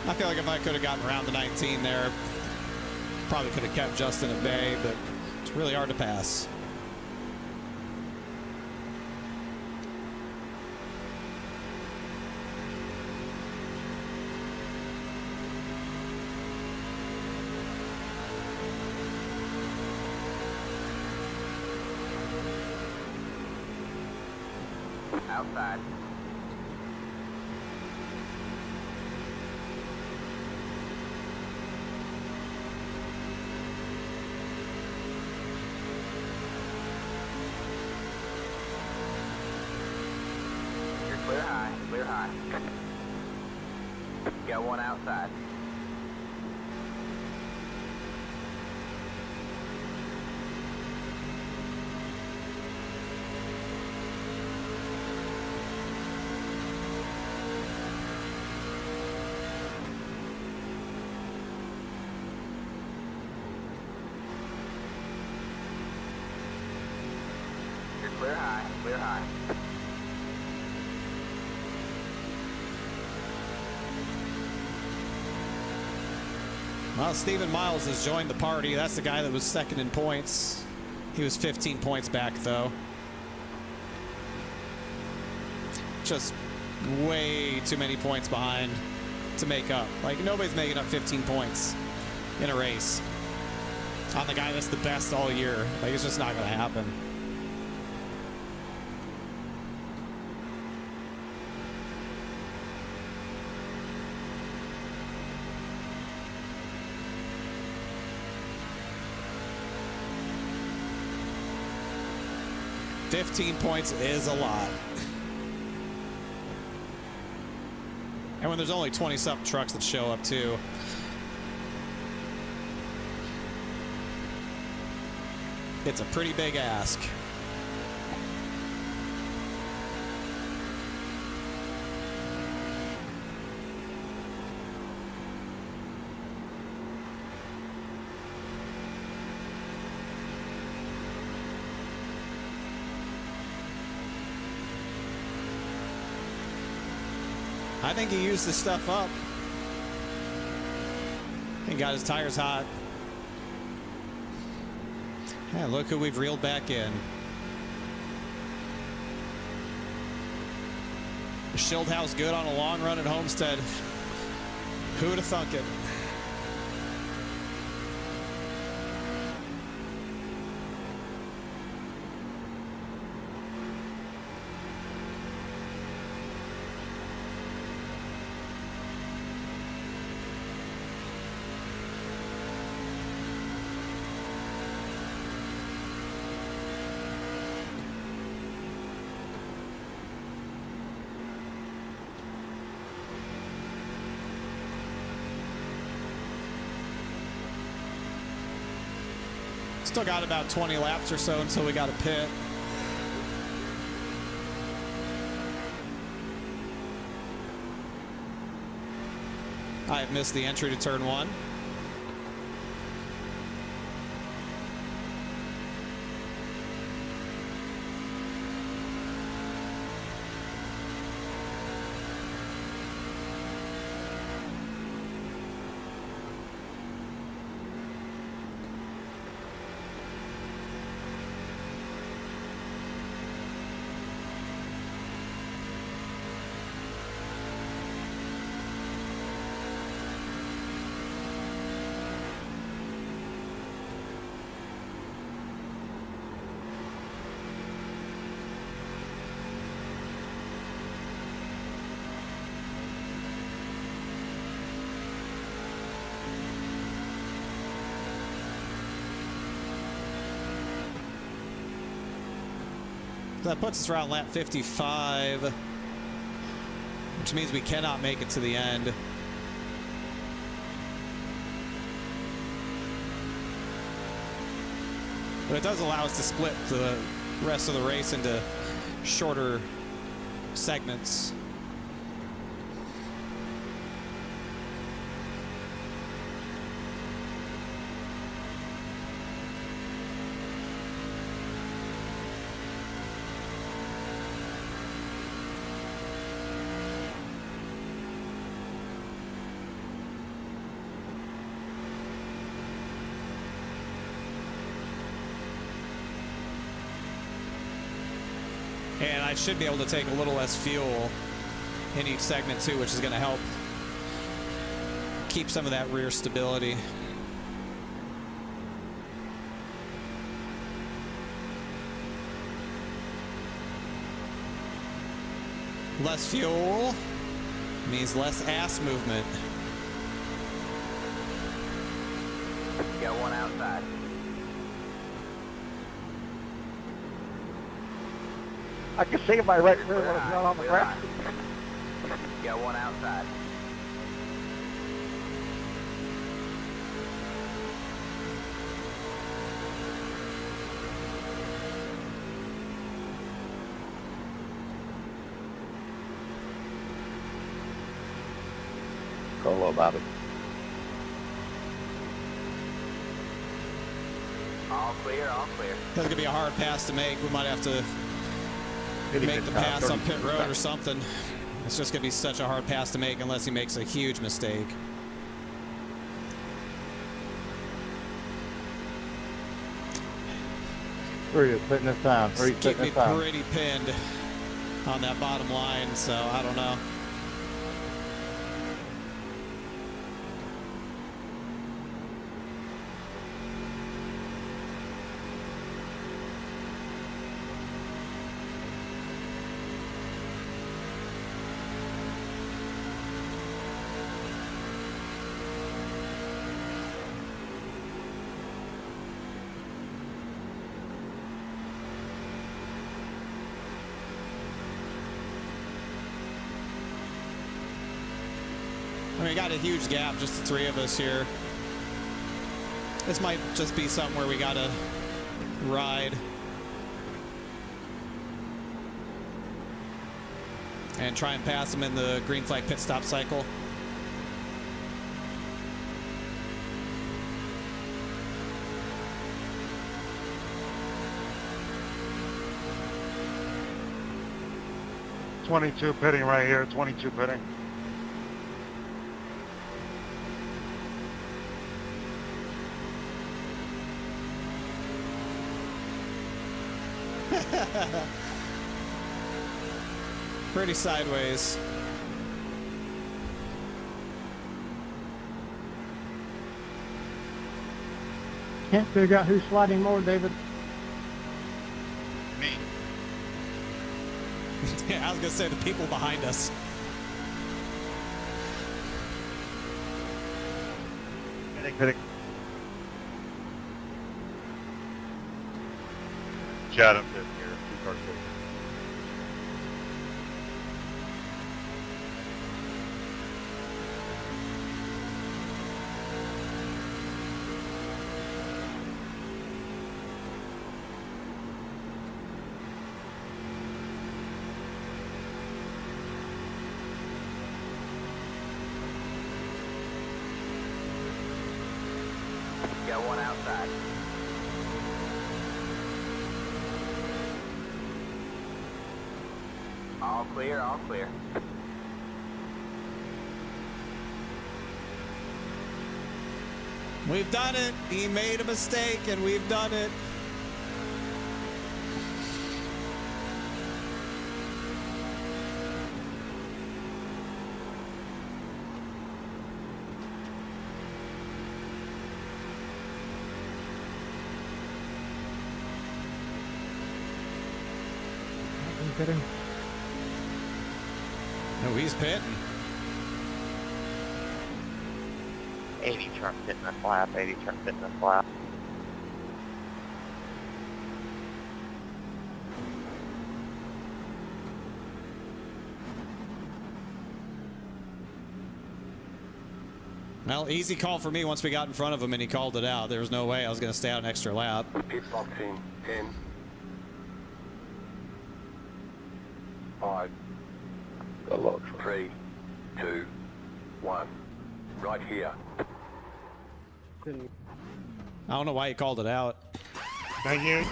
[SPEAKER 1] I feel like if I could have gotten around the 19 there, probably could have kept Justin at bay, but it's really hard to pass.
[SPEAKER 2] Outside. Clear high, clear high. Got one outside. You're clear high, clear high.
[SPEAKER 1] Well, Stephen Miles has joined the party. That's the guy that was second in points. He was 15 points back, though. Just way too many points behind to make up. Like, nobody's making up 15 points in a race on the guy that's the best all year. Like, it's just not going to happen. $15 points is a lot. And when there's only 20-something trucks that show up, too. It's a pretty big ask. I think he used this stuff up. He got his tires hot. Yeah, look who we've reeled back in. Schildhaus good on a long run at Homestead. Who'd have thunk it? Still got about 20 laps or so until we got a pit. I have missed the entry to turn 1. That puts us around lap 55, which means we cannot make it to the end. But it does allow us to split the rest of the race into shorter segments. And I should be able to take a little less fuel in each segment too, which is going to help keep some of that rear stability. Less fuel means less ass movement.
[SPEAKER 2] Got one outside.
[SPEAKER 4] I can see my right rear when it's not on the ground.
[SPEAKER 2] Got one outside.
[SPEAKER 5] Colo about it.
[SPEAKER 2] All clear, all clear.
[SPEAKER 1] That's gonna be a hard pass to make. We might have to make the pass on pit road or something. It's just gonna be such a hard pass to make unless he makes a huge mistake.
[SPEAKER 5] Where are you putting this down? Where are you
[SPEAKER 1] Keep
[SPEAKER 5] putting
[SPEAKER 1] me
[SPEAKER 5] this down?
[SPEAKER 1] pretty pinned on that bottom line, so I don't know. I mean, we got a huge gap, just the three of us here. This might just be something where we gotta ride and try and pass him in the green flag pit stop cycle.
[SPEAKER 6] .22 pitting right here, 22 pitting.
[SPEAKER 1] Pretty sideways.
[SPEAKER 3] Can't figure out who's sliding more, David.
[SPEAKER 6] Me.
[SPEAKER 1] Yeah, I was gonna say the people behind us.
[SPEAKER 6] Pitting. Chatham pit here, 2 cars pitting.
[SPEAKER 2] Got one outside. All clear, all clear.
[SPEAKER 1] We've done it. He made a mistake, and we've done it.
[SPEAKER 3] Pitting.
[SPEAKER 1] No, he's pitting.
[SPEAKER 5] 80 truck hitting the flap, 80 truck hitting the flap.
[SPEAKER 1] Well, easy call for me once we got in front of him and he called it out. There was no way I was going to stay out an extra lap.
[SPEAKER 7] Pit box in 10, 5, 3, 2, 1. Right here.
[SPEAKER 1] I don't know why he called it out.
[SPEAKER 6] Thank you.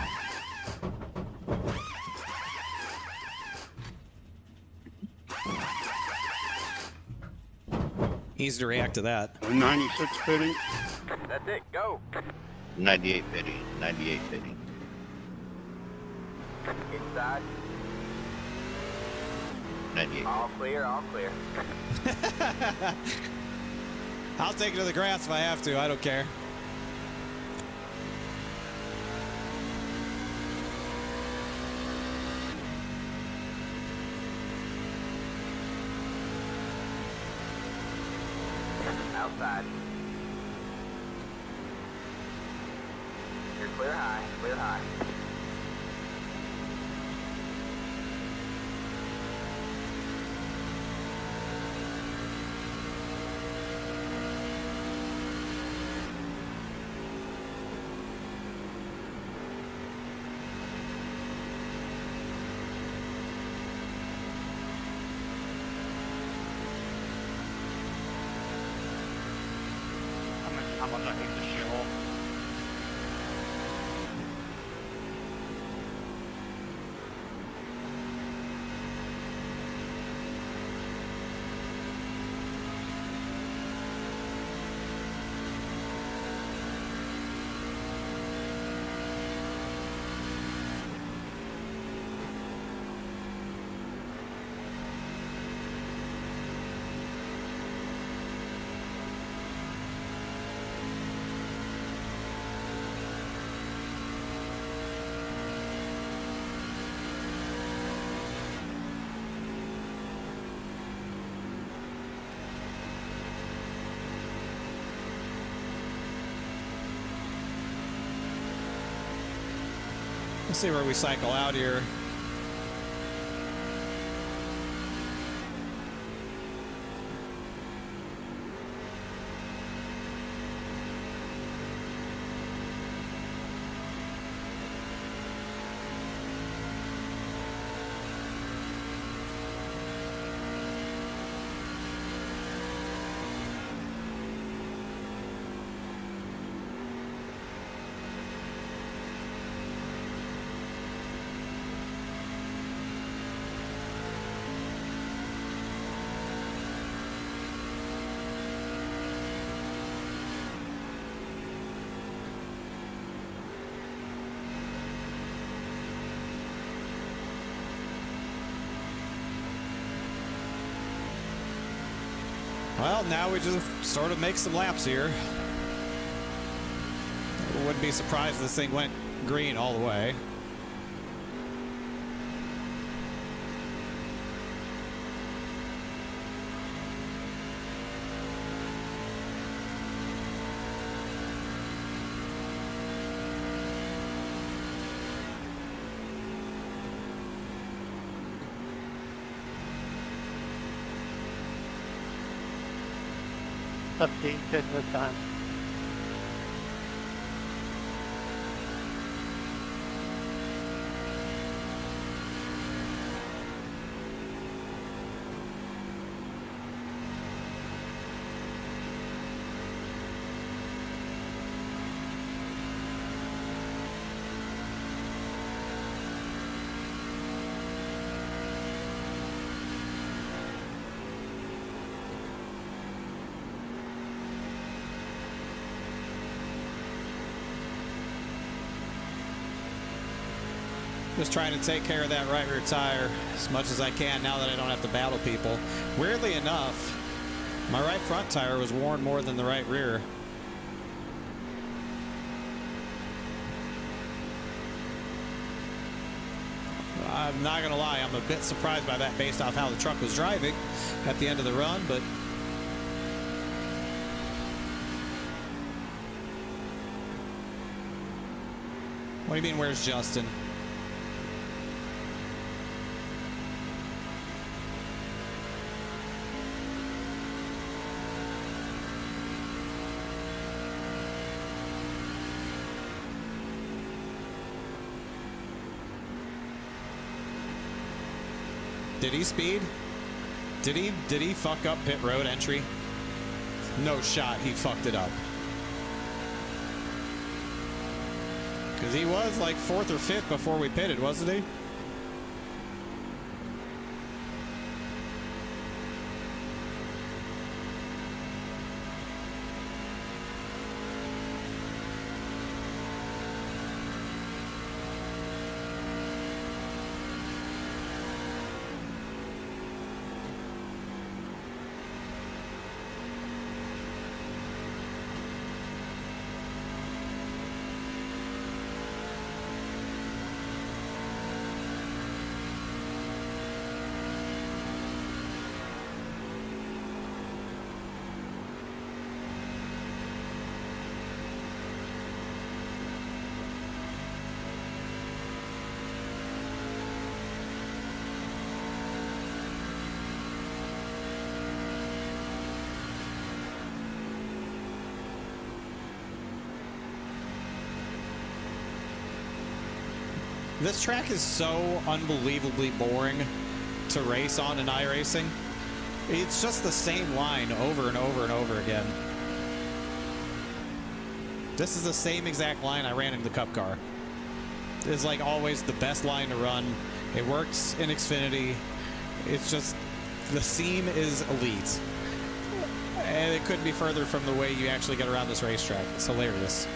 [SPEAKER 1] Easy to react to that.
[SPEAKER 6] 96 pitting.
[SPEAKER 2] That's it, go.
[SPEAKER 5] 98 pitting. 98 pitting.
[SPEAKER 2] Inside.
[SPEAKER 5] 98.
[SPEAKER 2] All clear, all clear.
[SPEAKER 1] I'll take it to the grass if I have to. I don't care.
[SPEAKER 2] Outside. You're clear high, clear high.
[SPEAKER 6] How much I hate this shithole.
[SPEAKER 1] Let's see where we cycle out here. Well, now we just sort of make some laps here. Wouldn't be surprised if this thing went green all the way.
[SPEAKER 4] Up to 10 this time.
[SPEAKER 1] Just trying to take care of that right rear tire as much as I can now that I don't have to battle people. Weirdly enough, my right front tire was worn more than the right rear. I'm not going to lie, I'm a bit surprised by that based off how the truck was driving at the end of the run, but what do you mean, where's Justin? Did he speed? Did he fuck up pit road entry? No shot, he fucked it up. Because he was like 4th or 5th before we pitted, wasn't he? This track is so unbelievably boring to race on in iRacing. It's just the same line over and over and over again. This is the same exact line I ran in the Cup car. It's like always the best line to run. It works in Xfinity. It's just, the seam is elite. And it couldn't be further from the way you actually get around this racetrack. It's hilarious.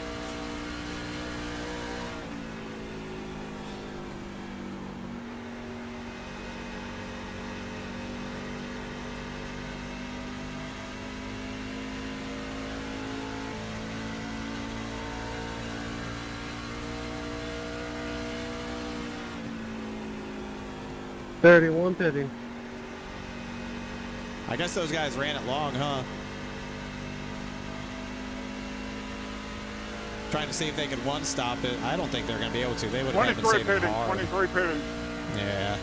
[SPEAKER 4] $31 pitting.
[SPEAKER 1] I guess those guys ran it long, huh? Trying to see if they could one-stop it. I don't think they're going to be able to. They would have been saving hard.
[SPEAKER 6] 23 pitting.
[SPEAKER 1] Yeah.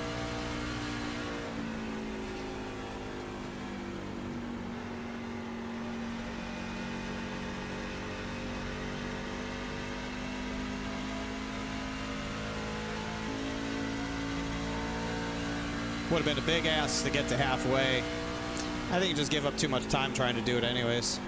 [SPEAKER 1] Would have been a big ass to get to halfway. I think you just give up too much time trying to do it anyways.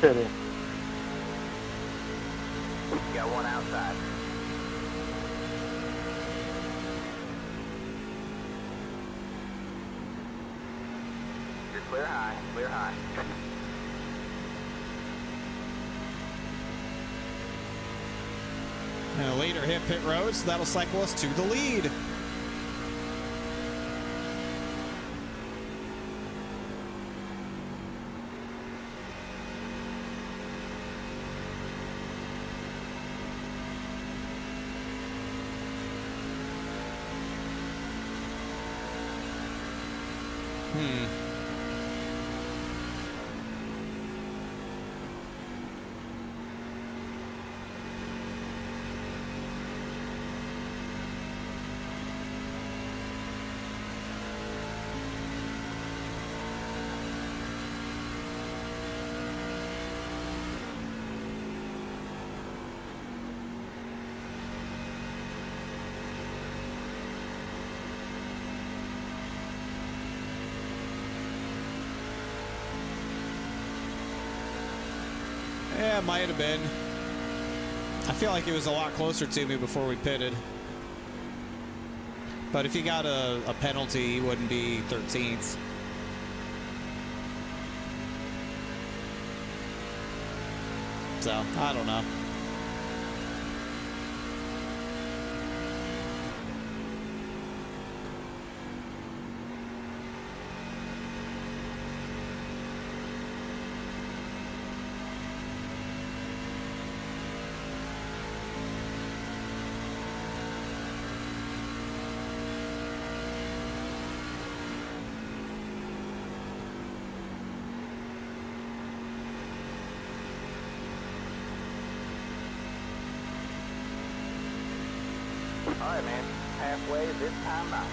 [SPEAKER 4] Pitting.
[SPEAKER 2] Got one outside. You're clear high, clear high.
[SPEAKER 1] And a leader hit pit road, so that'll cycle us to the lead. Yeah, it might have been. I feel like it was a lot closer to me before we pitted. But if he got a penalty, he wouldn't be 13th. So, I don't know.
[SPEAKER 2] Alright, man. Halfway this time by.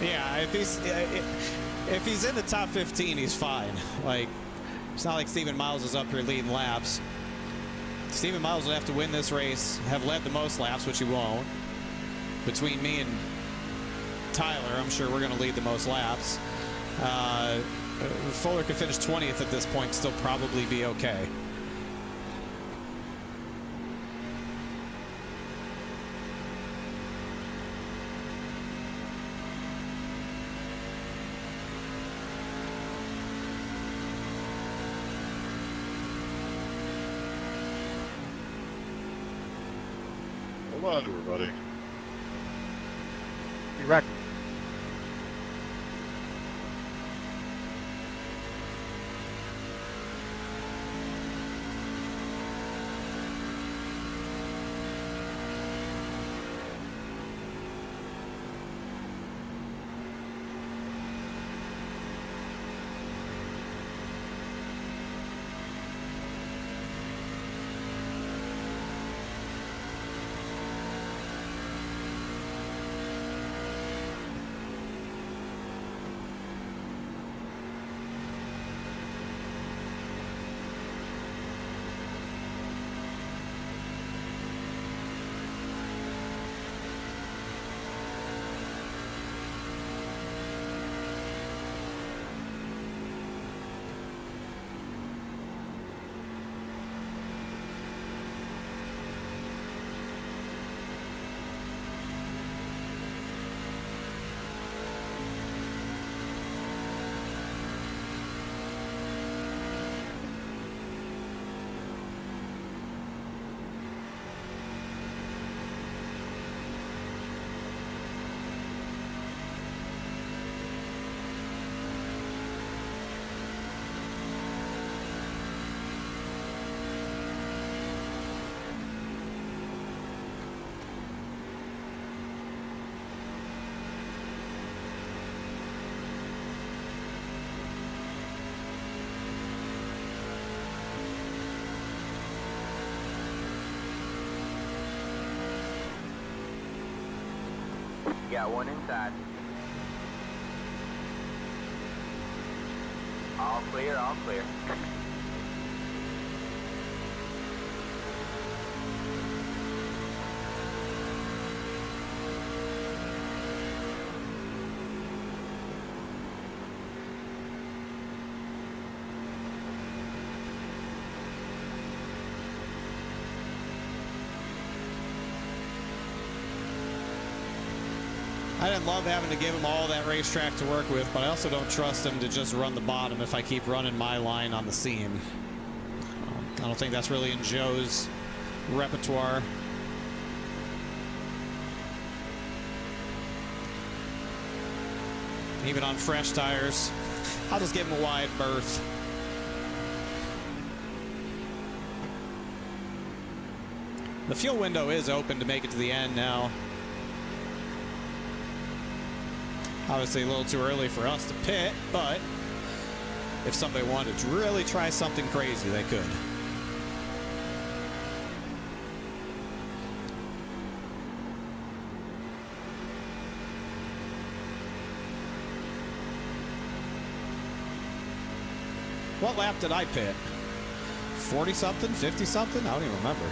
[SPEAKER 1] Yeah, if he's in the top 15, he's fine. Like, it's not like Stephen Miles is up here leading laps. Stephen Miles would have to win this race, have led the most laps, which he won't. Between me and Tyler, I'm sure we're going to lead the most laps. Fuller could finish 20th at this point, still probably be okay.
[SPEAKER 8] Hold on to her, buddy.
[SPEAKER 4] You're right.
[SPEAKER 2] Got one inside. All clear, all clear.
[SPEAKER 1] I didn't love having to give him all that racetrack to work with, but I also don't trust him to just run the bottom if I keep running my line on the seam. I don't think that's really in Joe's repertoire. Even on fresh tires, I'll just give him a wide berth. The fuel window is open to make it to the end now. Obviously a little too early for us to pit, but if somebody wanted to really try something crazy, they could. What lap did I pit? 40-something? 50-something? I don't even remember.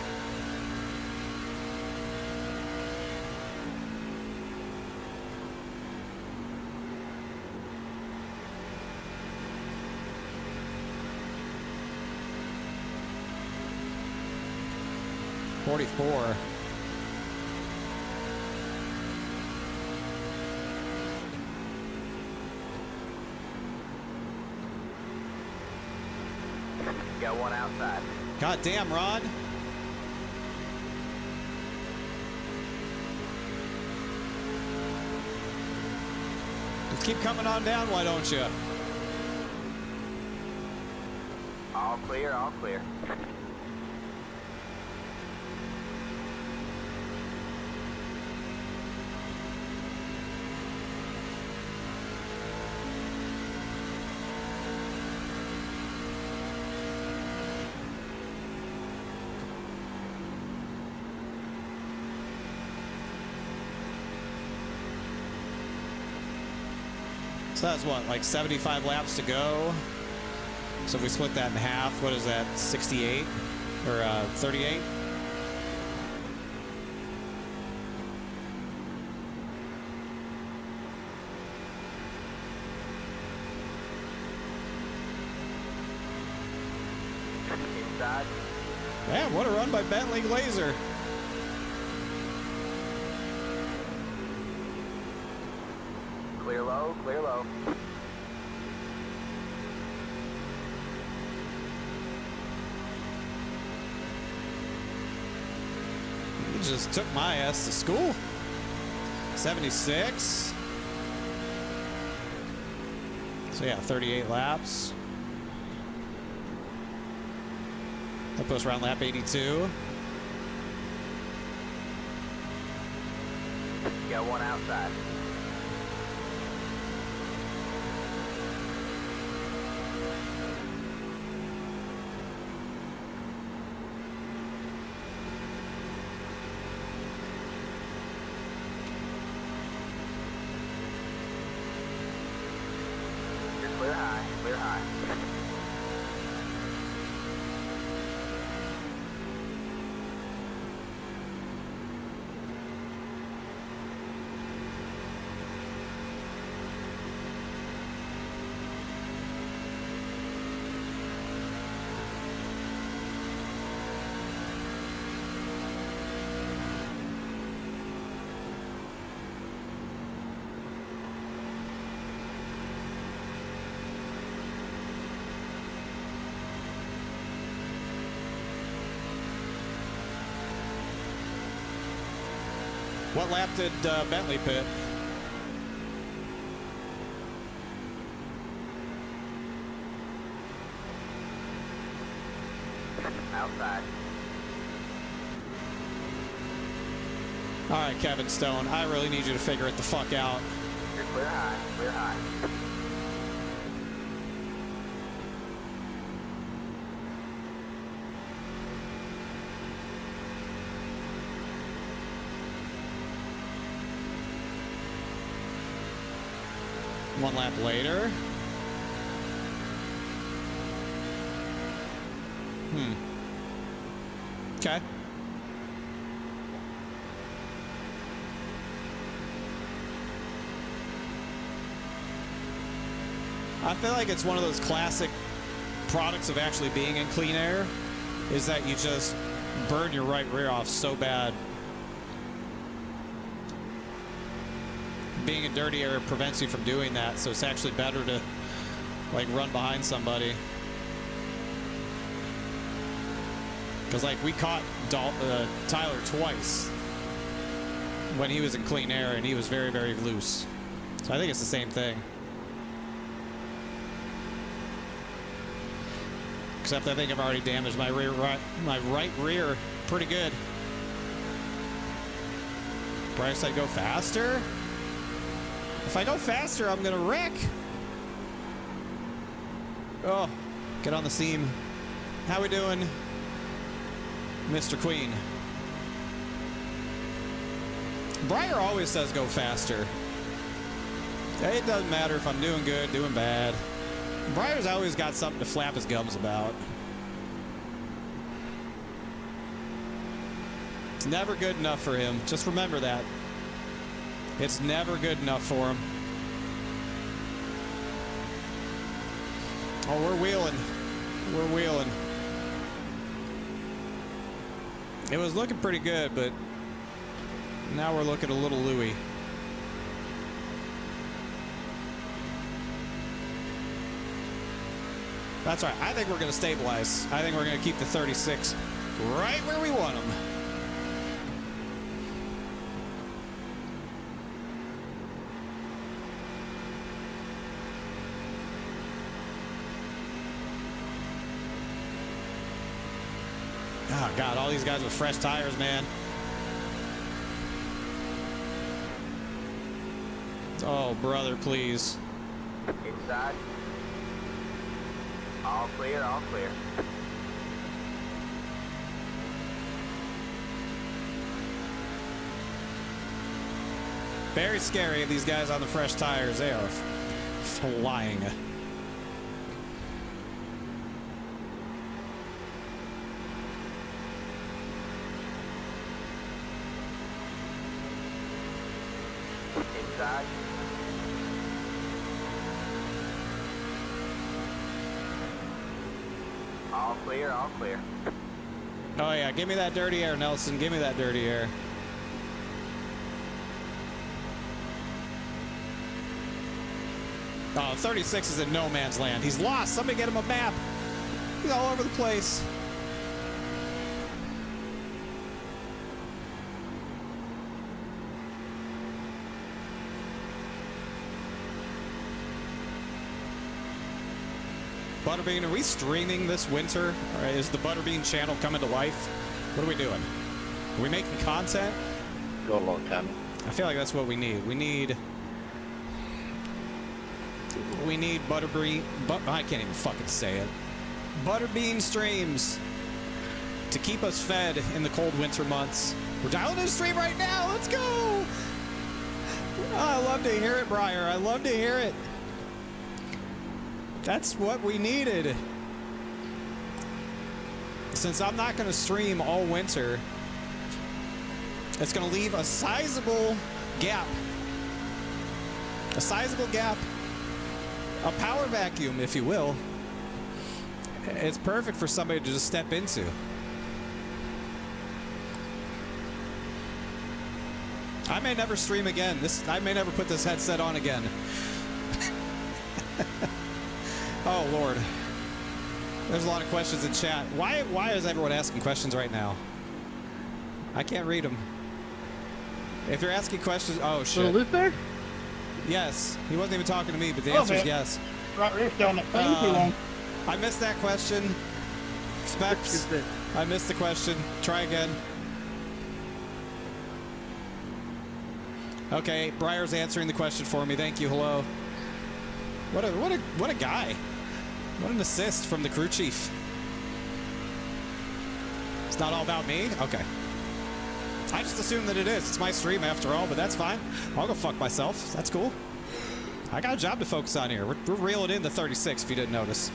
[SPEAKER 1] .44.
[SPEAKER 2] Got one outside.
[SPEAKER 1] God damn, Ron. Just keep coming on down, why don't you?
[SPEAKER 2] All clear, all clear.
[SPEAKER 1] So that's what, like 75 laps to go? So if we split that in half, what is that, 68? Or 38?
[SPEAKER 2] Inside.
[SPEAKER 1] Man, what a run by Bentley Glazer.
[SPEAKER 2] Clear low, clear low.
[SPEAKER 1] He just took my ass to school. 76. So yeah, 38 laps. That puts around lap 82.
[SPEAKER 2] Got one outside. Clear high, clear high.
[SPEAKER 1] What lap did Bentley pit?
[SPEAKER 2] Outside.
[SPEAKER 1] All right, Kevin Stone, I really need you to figure it the fuck out.
[SPEAKER 2] You're clear high, clear high.
[SPEAKER 1] One lap later. Okay. I feel like it's one of those classic products of actually being in clean air, is that you just burn your right rear off so bad. Being in dirty air prevents you from doing that, so it's actually better to like run behind somebody. Because like we caught Tyler twice when he was in clean air, and he was very, very loose. So I think it's the same thing. Except I think I've already damaged my right rear pretty good. Bryce, I go faster? If I go faster, I'm gonna wreck. Oh, get on the seam. How we doing, Mr. Queen? Breyer always says go faster. It doesn't matter if I'm doing good, doing bad. Breyer's always got something to flap his gums about. It's never good enough for him. Just remember that. It's never good enough for him. Oh, we're wheeling. We're wheeling. It was looking pretty good, but now we're looking a little Louie. That's right. I think we're going to stabilize. I think we're going to keep the 36 right where we want them. Oh, God, all these guys with fresh tires, man. Oh, brother, please.
[SPEAKER 2] Inside. All clear, all clear.
[SPEAKER 1] Very scary, these guys on the fresh tires. They are flying.
[SPEAKER 2] Inside. All clear, all clear.
[SPEAKER 1] Oh, yeah. Give me that dirty air, Nelson. Give me that dirty air. Oh, 36 is in no man's land. He's lost. Somebody get him a map. He's all over the place. Butterbean, are we streaming this winter? Or is the Butterbean channel coming to life? What are we doing? Are we making content?
[SPEAKER 5] Go a long time.
[SPEAKER 1] I feel like that's what we need. We need Butterbean. I can't even fucking say it. Butterbean streams to keep us fed in the cold winter months. We're dialing in a stream right now. Let's go. Oh, I love to hear it, Briar. I love to hear it. That's what we needed. Since I'm not going to stream all winter, it's going to leave a sizable gap. A sizable gap. A power vacuum, if you will. It's perfect for somebody to just step into. I may never stream again. I may never put this headset on again. Oh, Lord. There's a lot of questions in chat. Why is everyone asking questions right now? I can't read them. If you're asking questions... Oh, shit.
[SPEAKER 3] So, Luke there?
[SPEAKER 1] Yes. He wasn't even talking to me, but the answer is yes.
[SPEAKER 3] Right, we're still on the phone too long.
[SPEAKER 1] I missed that question. Specs. I missed the question. Try again. Okay, Briar's answering the question for me. Thank you. Hello. What a guy. What an assist from the crew chief. It's not all about me? Okay. I just assume that it is. It's my stream after all, but that's fine. I'll go fuck myself. That's cool. I got a job to focus on here. We're reeling in the 36, if you didn't notice.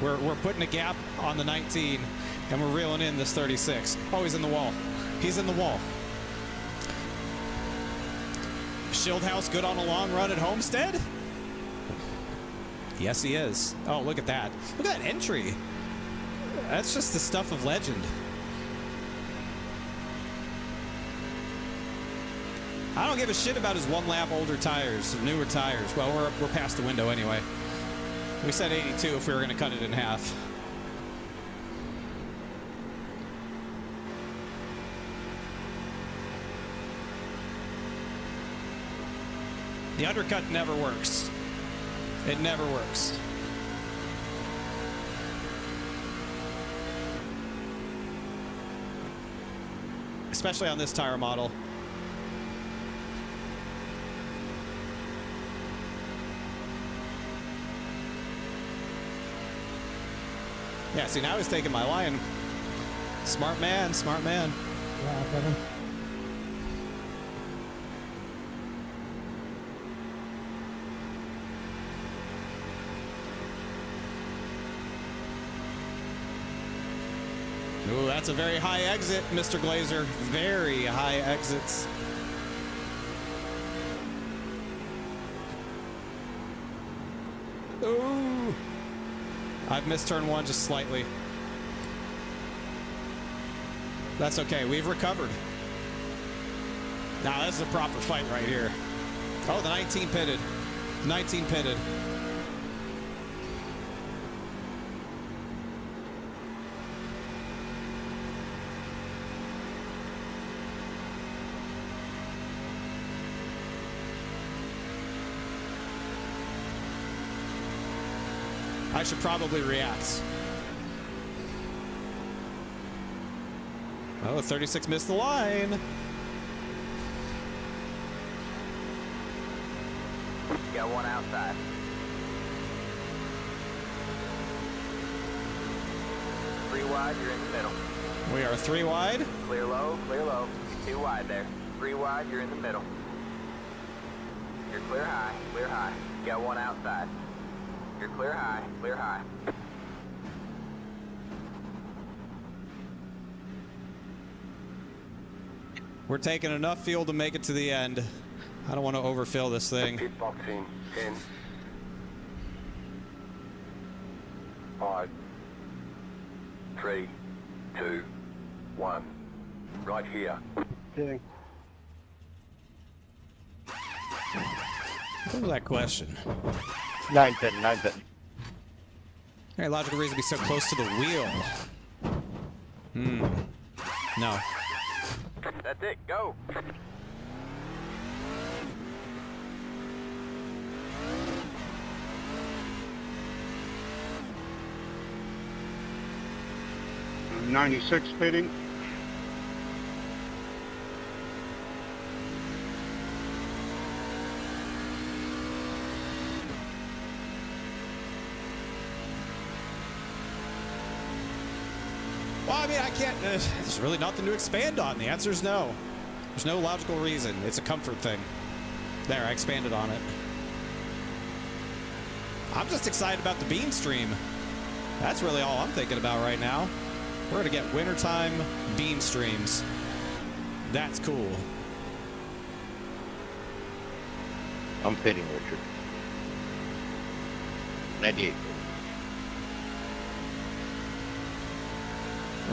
[SPEAKER 1] We're putting a gap on the 19, and we're reeling in this 36. Oh, he's in the wall. He's in the wall. Shieldhouse good on a long run at Homestead? Yes, he is. Oh, look at that. Look at that entry. That's just the stuff of legend. I don't give a shit about his one lap older tires, newer tires. Well, we're past the window anyway. We said 82 if we were going to cut it in half. The undercut never works. It never works. Especially on this tire model. Yeah, see, now he's taking my line. Smart man, smart man.
[SPEAKER 3] Yeah, Kevin.
[SPEAKER 1] Ooh, that's a very high exit, Mr. Glazer. Very high exits. Ooh. I've missed turn one just slightly. That's okay. We've recovered. Now, this is a proper fight right here. Oh, the 19 pitted. 19 pitted. I should probably react. Oh, 36 missed the line.
[SPEAKER 2] Got one outside. Three wide, you're in the middle.
[SPEAKER 1] We are 3 wide.
[SPEAKER 2] Clear low, clear low. You're 2 wide there. 3 wide, you're in the middle. You're clear high, clear high. Got one outside. You're clear high, clear high.
[SPEAKER 1] We're taking enough fuel to make it to the end. I don't want to overfill this thing.
[SPEAKER 7] Pit box in 10, 5, 3, 2, 1. Right here.
[SPEAKER 4] Kidding.
[SPEAKER 1] What was that question?
[SPEAKER 5] 910, 910.
[SPEAKER 1] Any logical reason to be so close to the wheel? No.
[SPEAKER 2] That's it, go.
[SPEAKER 8] I'm 96 speeding.
[SPEAKER 1] Well, I mean, I can't. There's really nothing to expand on. The answer is no. There's no logical reason. It's a comfort thing. There, I expanded on it. I'm just excited about the bean stream. That's really all I'm thinking about right now. We're going to get wintertime bean streams. That's cool.
[SPEAKER 5] I'm pitting, Richard. 98.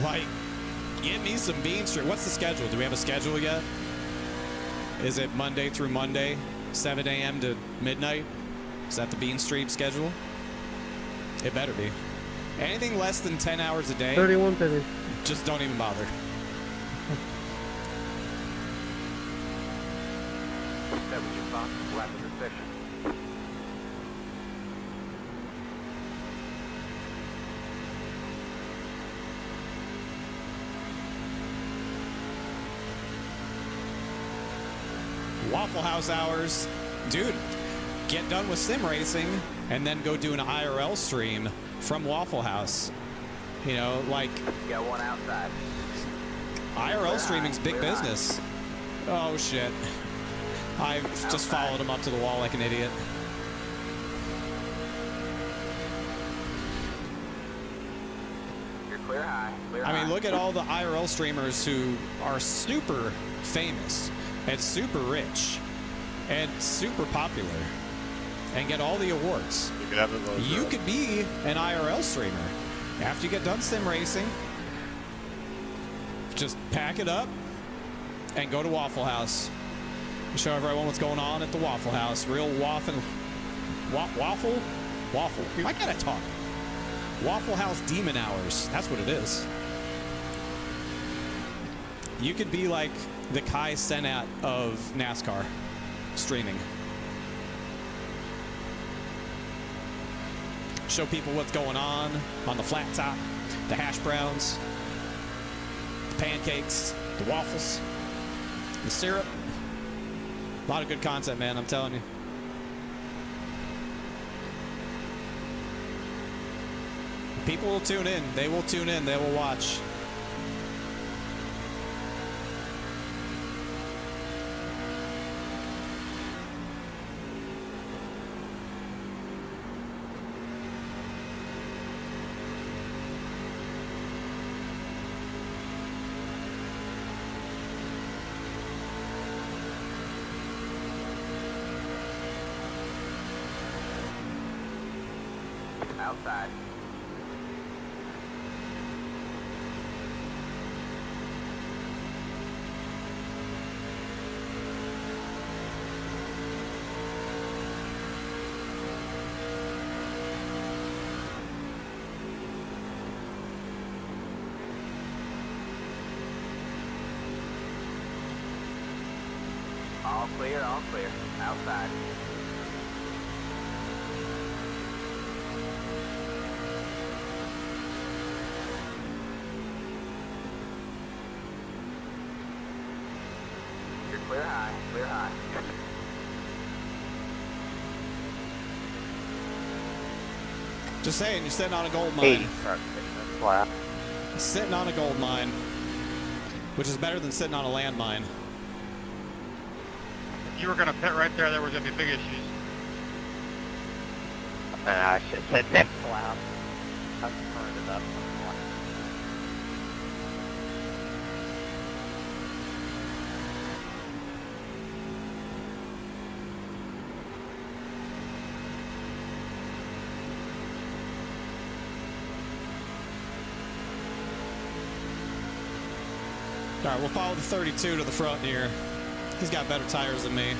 [SPEAKER 1] Like, get me some bean stream. What's the schedule? Do we have a schedule yet? Is it Monday through Monday, 7 a.m. to midnight? Is that the bean stream schedule? It better be. Anything less than 10 hours a day,
[SPEAKER 3] 31:30.
[SPEAKER 1] just don't even bother.
[SPEAKER 2] That was your fastest lap of the session.
[SPEAKER 1] Waffle House hours. Dude, get done with sim racing and then go do an IRL stream from Waffle House. You know, like,
[SPEAKER 2] Got one outside.
[SPEAKER 1] IRL streaming's big
[SPEAKER 2] Clear high.
[SPEAKER 1] business. Oh, shit. I just followed him up to the wall like an idiot.
[SPEAKER 2] You're clear high, clear
[SPEAKER 1] I
[SPEAKER 2] high.
[SPEAKER 1] mean, look at all the IRL streamers who are super famous and super rich and super popular and get all the awards.
[SPEAKER 8] You can have it those
[SPEAKER 1] You could be an IRL streamer. After you get done sim racing, just pack it up and go to Waffle House. Show everyone what's going on at the Waffle House. Real waffle. Waffle? Why can't I talk? Waffle House Demon Hours. That's what it is. You could be like the Kai Cenat of NASCAR streaming. Show people what's going on the flat top, the hash browns, the pancakes, the waffles, the syrup. A lot of good content, man, I'm telling you. People will tune in. They will tune in. They will watch.
[SPEAKER 2] Outside. All clear, all clear. Outside.
[SPEAKER 1] Just saying, you're sitting on a gold
[SPEAKER 5] 80
[SPEAKER 1] mine.
[SPEAKER 5] trucks hitting this lap.
[SPEAKER 1] Sitting on a gold mine, which is better than sitting on a landmine.
[SPEAKER 6] If you were gonna pit right there, there was gonna be big issues.
[SPEAKER 5] I should have said next lap. I turned it up.
[SPEAKER 1] All right, we'll follow the 32 to the front here. He's got better tires than me.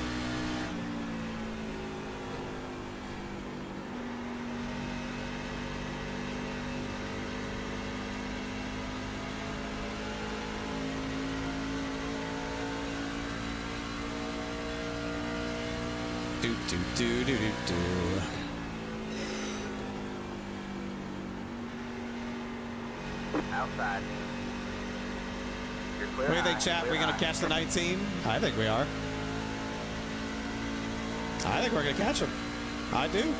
[SPEAKER 1] Do, do, do, do, do, do.
[SPEAKER 2] Outside. You're clear
[SPEAKER 1] What do you
[SPEAKER 2] high,
[SPEAKER 1] think, chat?
[SPEAKER 2] clear
[SPEAKER 1] We gonna
[SPEAKER 2] high.
[SPEAKER 1] catch the 19? I think we are. I think we're gonna catch him. I do.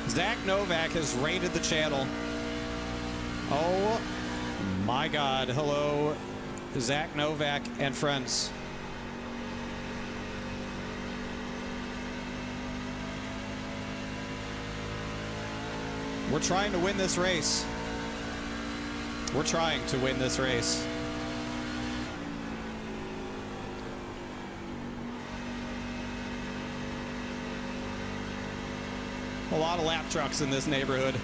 [SPEAKER 1] Zach Novak has raided the channel. Oh my God. Hello, Zach Novak and friends. We're trying to win this race. We're trying to win this race. A lot of lap trucks in this neighborhood.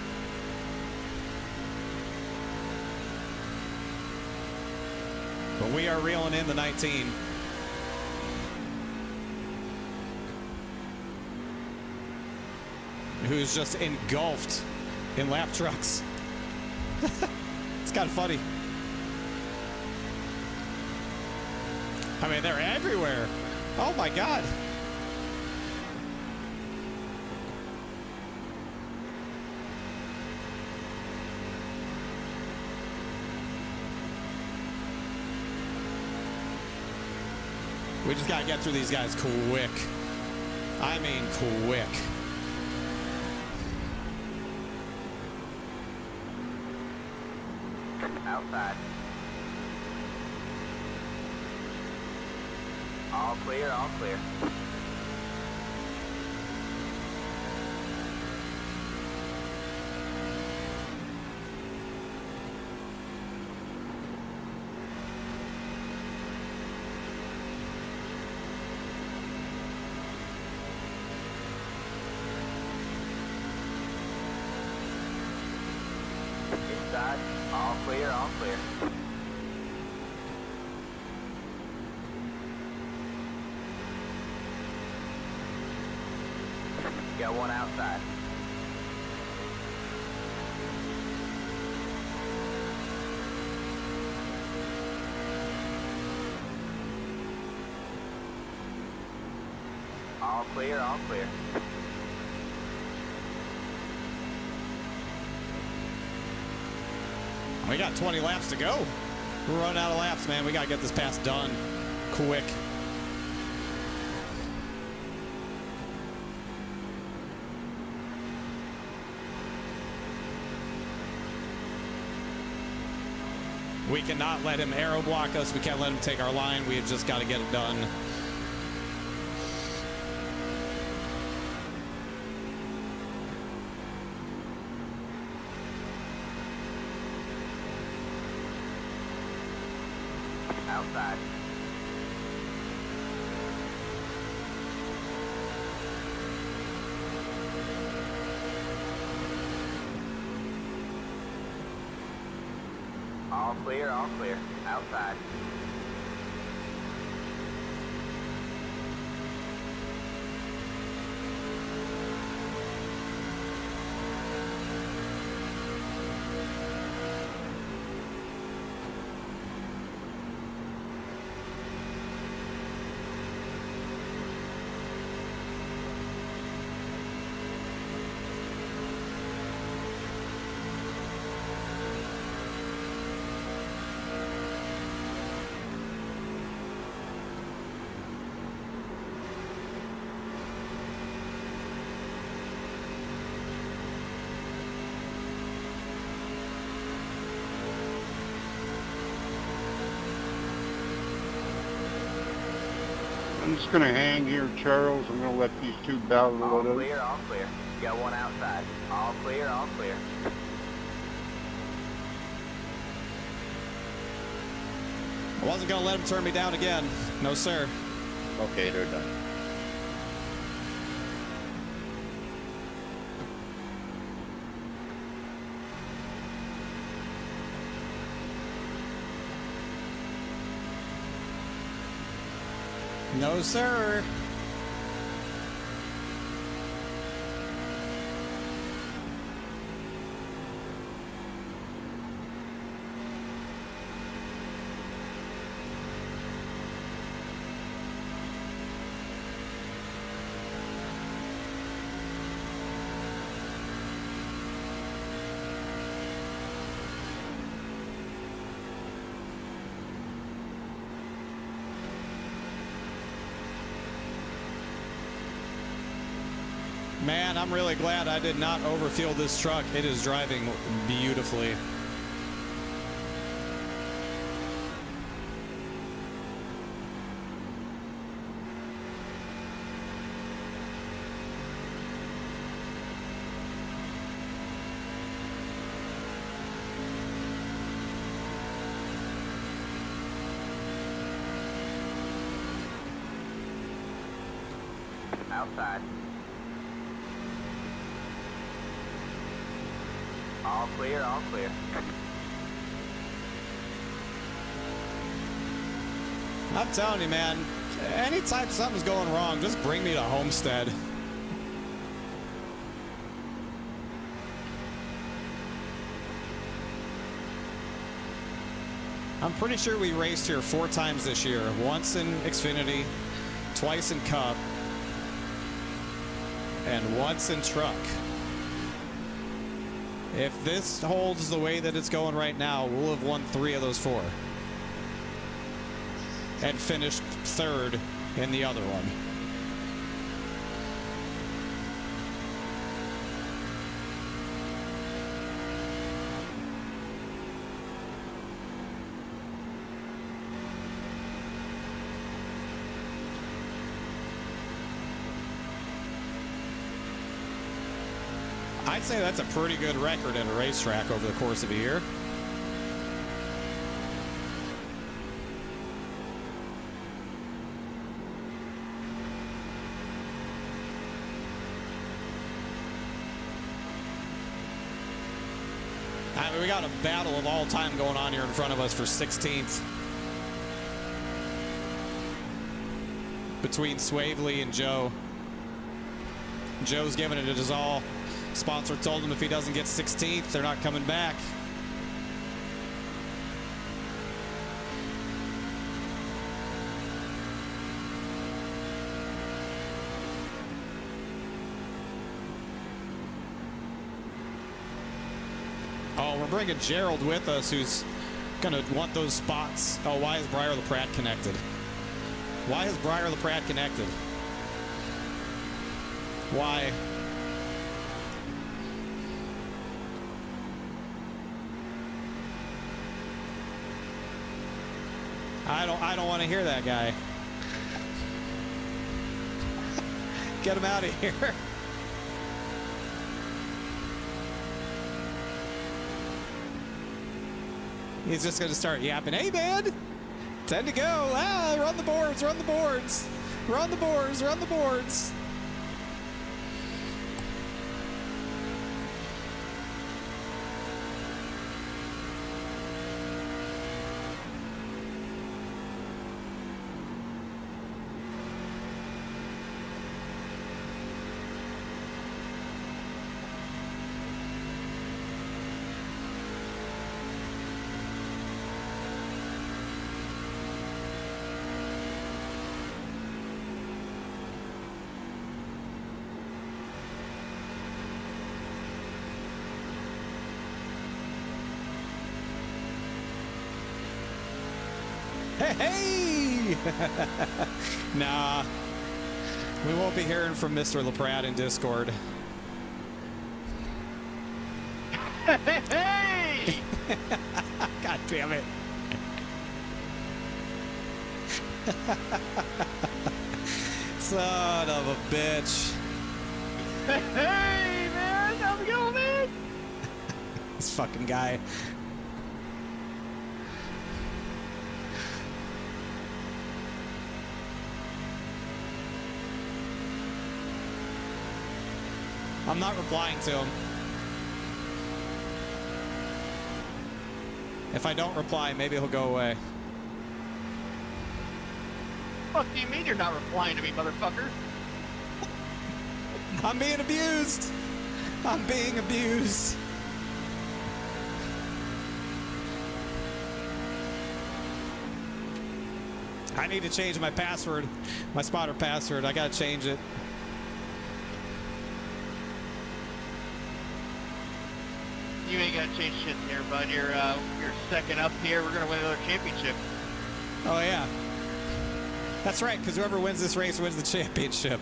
[SPEAKER 1] But we are reeling in the 19. Who's just engulfed in lap trucks. It's kind of funny. I mean, they're everywhere. Oh my God. We just gotta get through these guys quick. I mean quick.
[SPEAKER 2] Outside. All clear, all clear. Inside. All clear, all clear. Got one outside. All clear, all clear.
[SPEAKER 1] We got 20 laps to go. We're running out of laps, man. We gotta get this pass done quick. We cannot let him aero block us. We can't let him take our line. We have just got to get it done.
[SPEAKER 2] Outside. All clear, all clear. Outside.
[SPEAKER 8] I'm just going to hang here, Charles. I'm going to let these two battle
[SPEAKER 2] All
[SPEAKER 8] it out.
[SPEAKER 2] clear, all clear. Got one outside. All clear, all clear.
[SPEAKER 1] I wasn't going to let him turn me down again. No, sir.
[SPEAKER 9] Okay, they're done.
[SPEAKER 1] No, sir. Man, I'm really glad I did not overfuel this truck. It is driving beautifully.
[SPEAKER 2] Outside. All clear, all clear.
[SPEAKER 1] I'm telling you, man, anytime something's going wrong, just bring me to Homestead. I'm pretty sure we raced here 4 times this year. Once in Xfinity, twice in Cup, and once in Truck. If this holds the way that it's going right now, we'll have won 3 of those 4. And finished 3rd in the other one. I'd say that's a pretty good record at a racetrack over the course of a year. I mean, we got a battle of all time going on here in front of us for 16th. Between Swavely and Joe. Joe's giving it his all. Sponsor told him if he doesn't get 16th, they're not coming back. Oh, we're bringing Gerald with us, who's going to want those spots. Oh, why is Briar LaPratt connected? Why is Briar LaPratt connected? Why? I don't want to hear that guy. Get him out of here. He's just going to start yapping. Hey, man, 10 to go. Ah, run the boards, run the boards. Run the boards, run the boards. Hey! Nah. We won't be hearing from Mr. LaPratt in Discord.
[SPEAKER 4] Hey!
[SPEAKER 1] God damn it. Son of a bitch.
[SPEAKER 4] Hey, man, how's it going, man?
[SPEAKER 1] This fucking guy. I'm not replying to him. If I don't reply, maybe he'll go away.
[SPEAKER 4] What do you mean you're not replying to me, motherfucker?
[SPEAKER 1] I'm being abused. I'm being abused. I need to change my password, my spotter password. I gotta change it.
[SPEAKER 4] You ain't gotta change shit here, bud. You're second up here. We're gonna win another championship.
[SPEAKER 1] Oh yeah. That's right, because whoever wins this race wins the championship.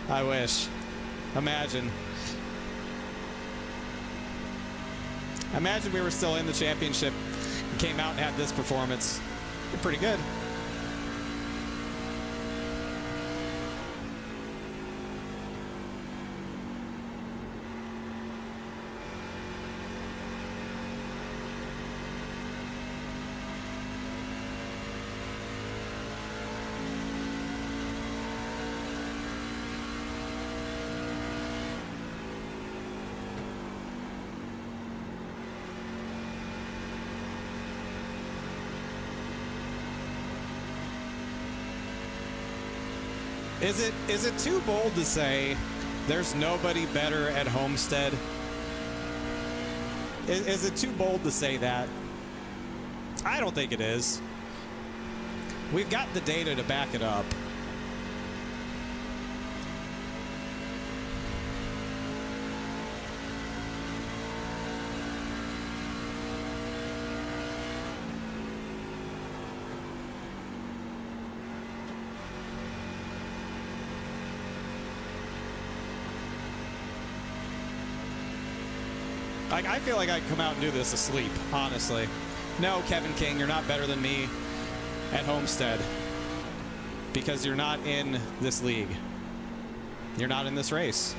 [SPEAKER 1] I wish. Imagine. Imagine we were still in the championship and came out and had this performance. You're pretty good. Is it too bold to say there's nobody better at Homestead? Is it too bold to say that? I don't think it is. We've got the data to back it up. Like, I feel like I could come out and do this asleep, honestly. No, Kevin King, you're not better than me at Homestead because you're not in this league. You're not in this race.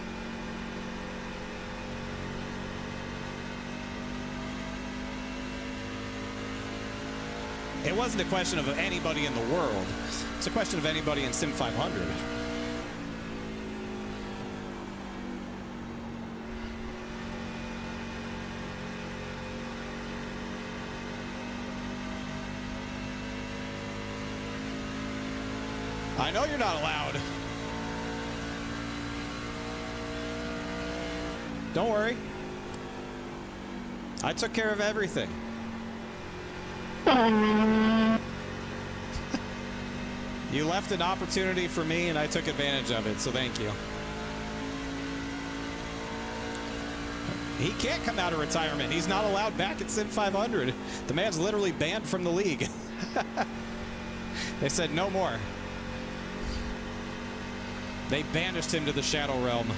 [SPEAKER 1] It wasn't a question of anybody in the world. It's a question of anybody in SIM500. I know you're not allowed. Don't worry. I took care of everything. You left an opportunity for me and I took advantage of it, so thank you. He can't come out of retirement. He's not allowed back at SIM500. The man's literally banned from the league. They said no more. They banished him to the Shadow Realm.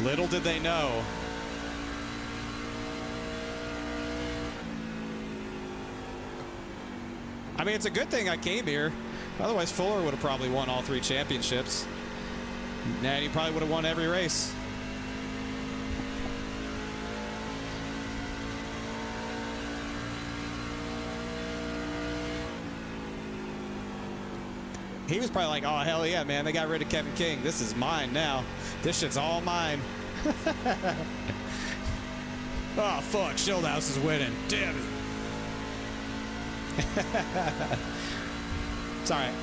[SPEAKER 1] Little did they know. I mean, it's a good thing I came here. Otherwise, Fuller would have probably won all 3 championships. And he probably would have won every race. He was probably like, oh, hell yeah, man. They got rid of Kevin King. This is mine now. This shit's all mine. Oh, fuck. Schildhouse is winning. Damn it. It's all right.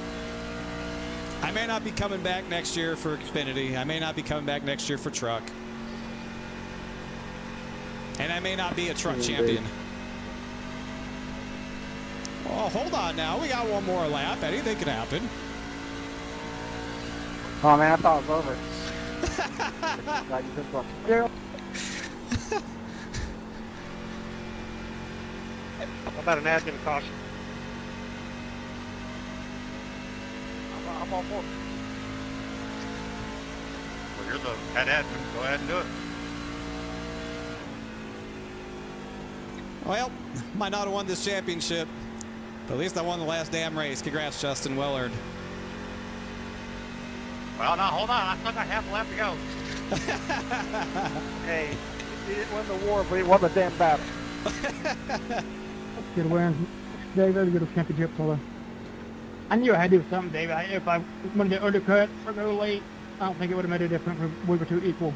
[SPEAKER 1] I may not be coming back next year for Xfinity. I may not be coming back next year for truck. And I may not be a truck champion. Oh, hold on now. We got one more lap. Anything can happen.
[SPEAKER 3] Oh man, I thought it was over.
[SPEAKER 4] How about an admin caution? I'm all for it.
[SPEAKER 6] Well, you're the head admin. Go ahead and do it.
[SPEAKER 1] Well, might not have won this championship, But at least I won the last damn race. Congrats, Justin. Well earned.
[SPEAKER 6] Well, now hold on. I still got half a lap to go.
[SPEAKER 4] Hey, he didn't win the war, but he won the damn battle.
[SPEAKER 3] Good win. David, good championship color. I knew I had to do something, David. If I wanted to undercut or go late, I don't think it would have made a difference if we were two equal.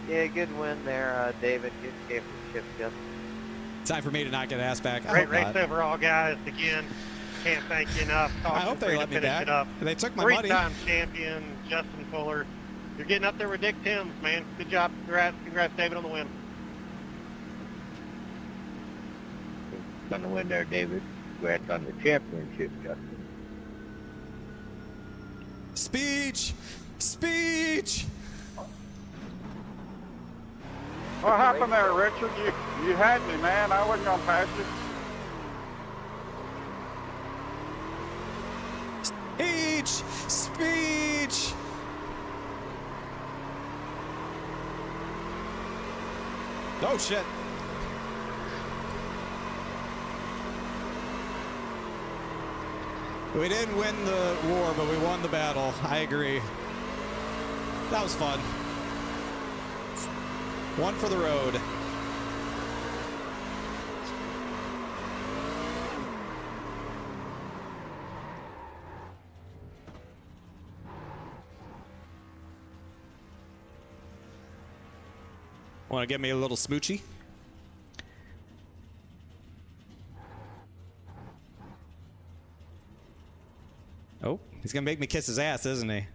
[SPEAKER 5] Yeah, good win there, David. Good championship, Justin.
[SPEAKER 1] Time for me to not get asked back.
[SPEAKER 4] Great race overall, guys. Again, can't thank you enough.
[SPEAKER 1] I hope they let me back. They took my money.
[SPEAKER 4] Three-time champion, Justin Fuller. You're getting up there with Dick Timms, man. Good job. Congrats, David, on the win.
[SPEAKER 9] On the win there, David. Congrats on the championship, Justin.
[SPEAKER 1] Speech! Speech!
[SPEAKER 8] What happened there, Richard? You had me, man. I wasn't gonna pass you.
[SPEAKER 1] Speech! Speech! Oh, shit. We didn't win the war, but we won the battle. I agree. That was fun. One for the road. Want to give me a little smoochie? Oh, he's gonna make me kiss his ass, isn't he?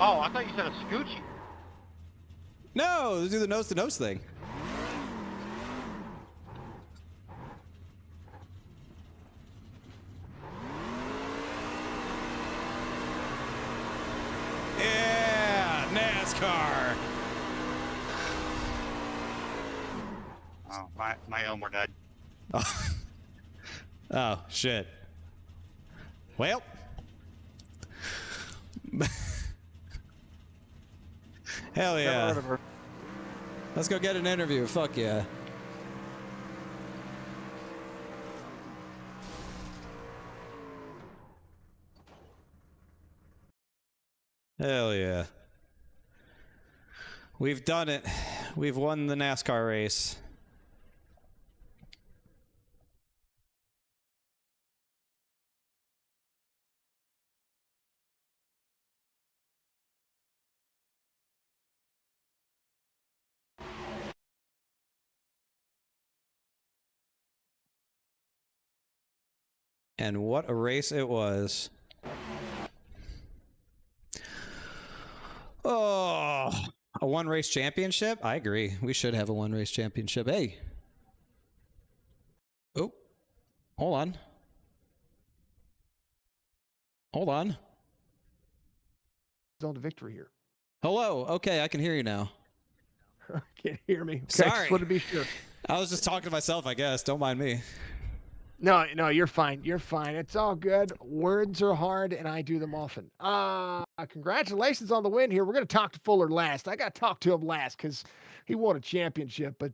[SPEAKER 4] Oh, I thought you said a scoochie.
[SPEAKER 1] No, let's do the nose-to-nose thing. Yeah, NASCAR.
[SPEAKER 6] Oh, my own were dead.
[SPEAKER 1] Oh, shit. Well. Hell yeah. Let's go get an interview. Fuck yeah. Hell yeah. We've done it. We've won the NASCAR race. And what a race it was. Oh, a one-race championship? I agree. We should have a one-race championship. Hey. Oh, hold on. Hold on.
[SPEAKER 10] On to victory here.
[SPEAKER 1] Hello. Okay, I can hear you now.
[SPEAKER 10] Can't hear me. Okay,
[SPEAKER 1] Sorry.
[SPEAKER 10] Just want to be sure.
[SPEAKER 1] I was just talking to myself, I guess. Don't mind me.
[SPEAKER 10] No, you're fine. You're fine. It's all good. Words are hard, and I do them often. Congratulations on the win here. We're going to talk to Fuller last. I got to talk to him last because he won a championship, but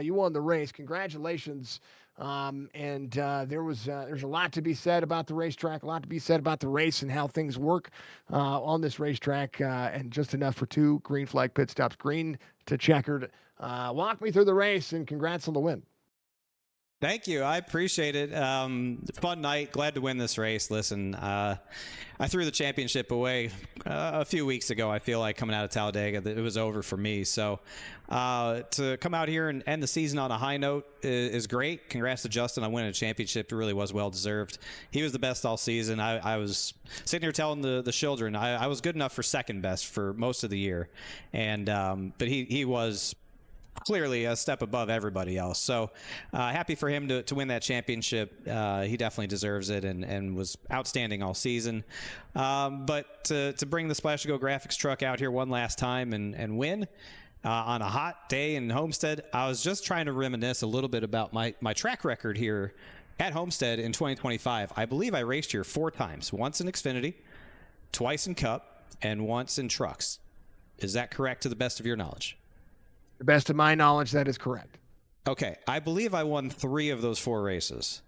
[SPEAKER 10] you won the race. Congratulations. There's a lot to be said about the racetrack, a lot to be said about the race and how things work on this racetrack, and just enough for 2 green flag pit stops, green to checkered. Walk me through the race, and congrats on the win.
[SPEAKER 1] Thank you. I appreciate it. Fun night. Glad to win this race. Listen, I threw the championship away a few weeks ago. I feel like coming out of Talladega, it was over for me. So to come out here and end the season on a high note is great. Congrats to Justin on winning a championship. It really was well-deserved. He was the best all season. I was sitting here telling the children I was good enough for second best for most of the year. And but he was clearly a step above everybody else. So happy for him to win that championship. He definitely deserves it and was outstanding all season. But to bring the Splash to Go graphics truck out here one last time and win on a hot day in Homestead, I was just trying to reminisce a little bit about my track record here at Homestead in 2025. I believe I raced here 4 times, once in Xfinity, twice in Cup, and once in trucks. Is that correct to the best of your knowledge?
[SPEAKER 10] The best of my knowledge, that is correct.
[SPEAKER 1] Okay, I believe I won 3 of those 4 races.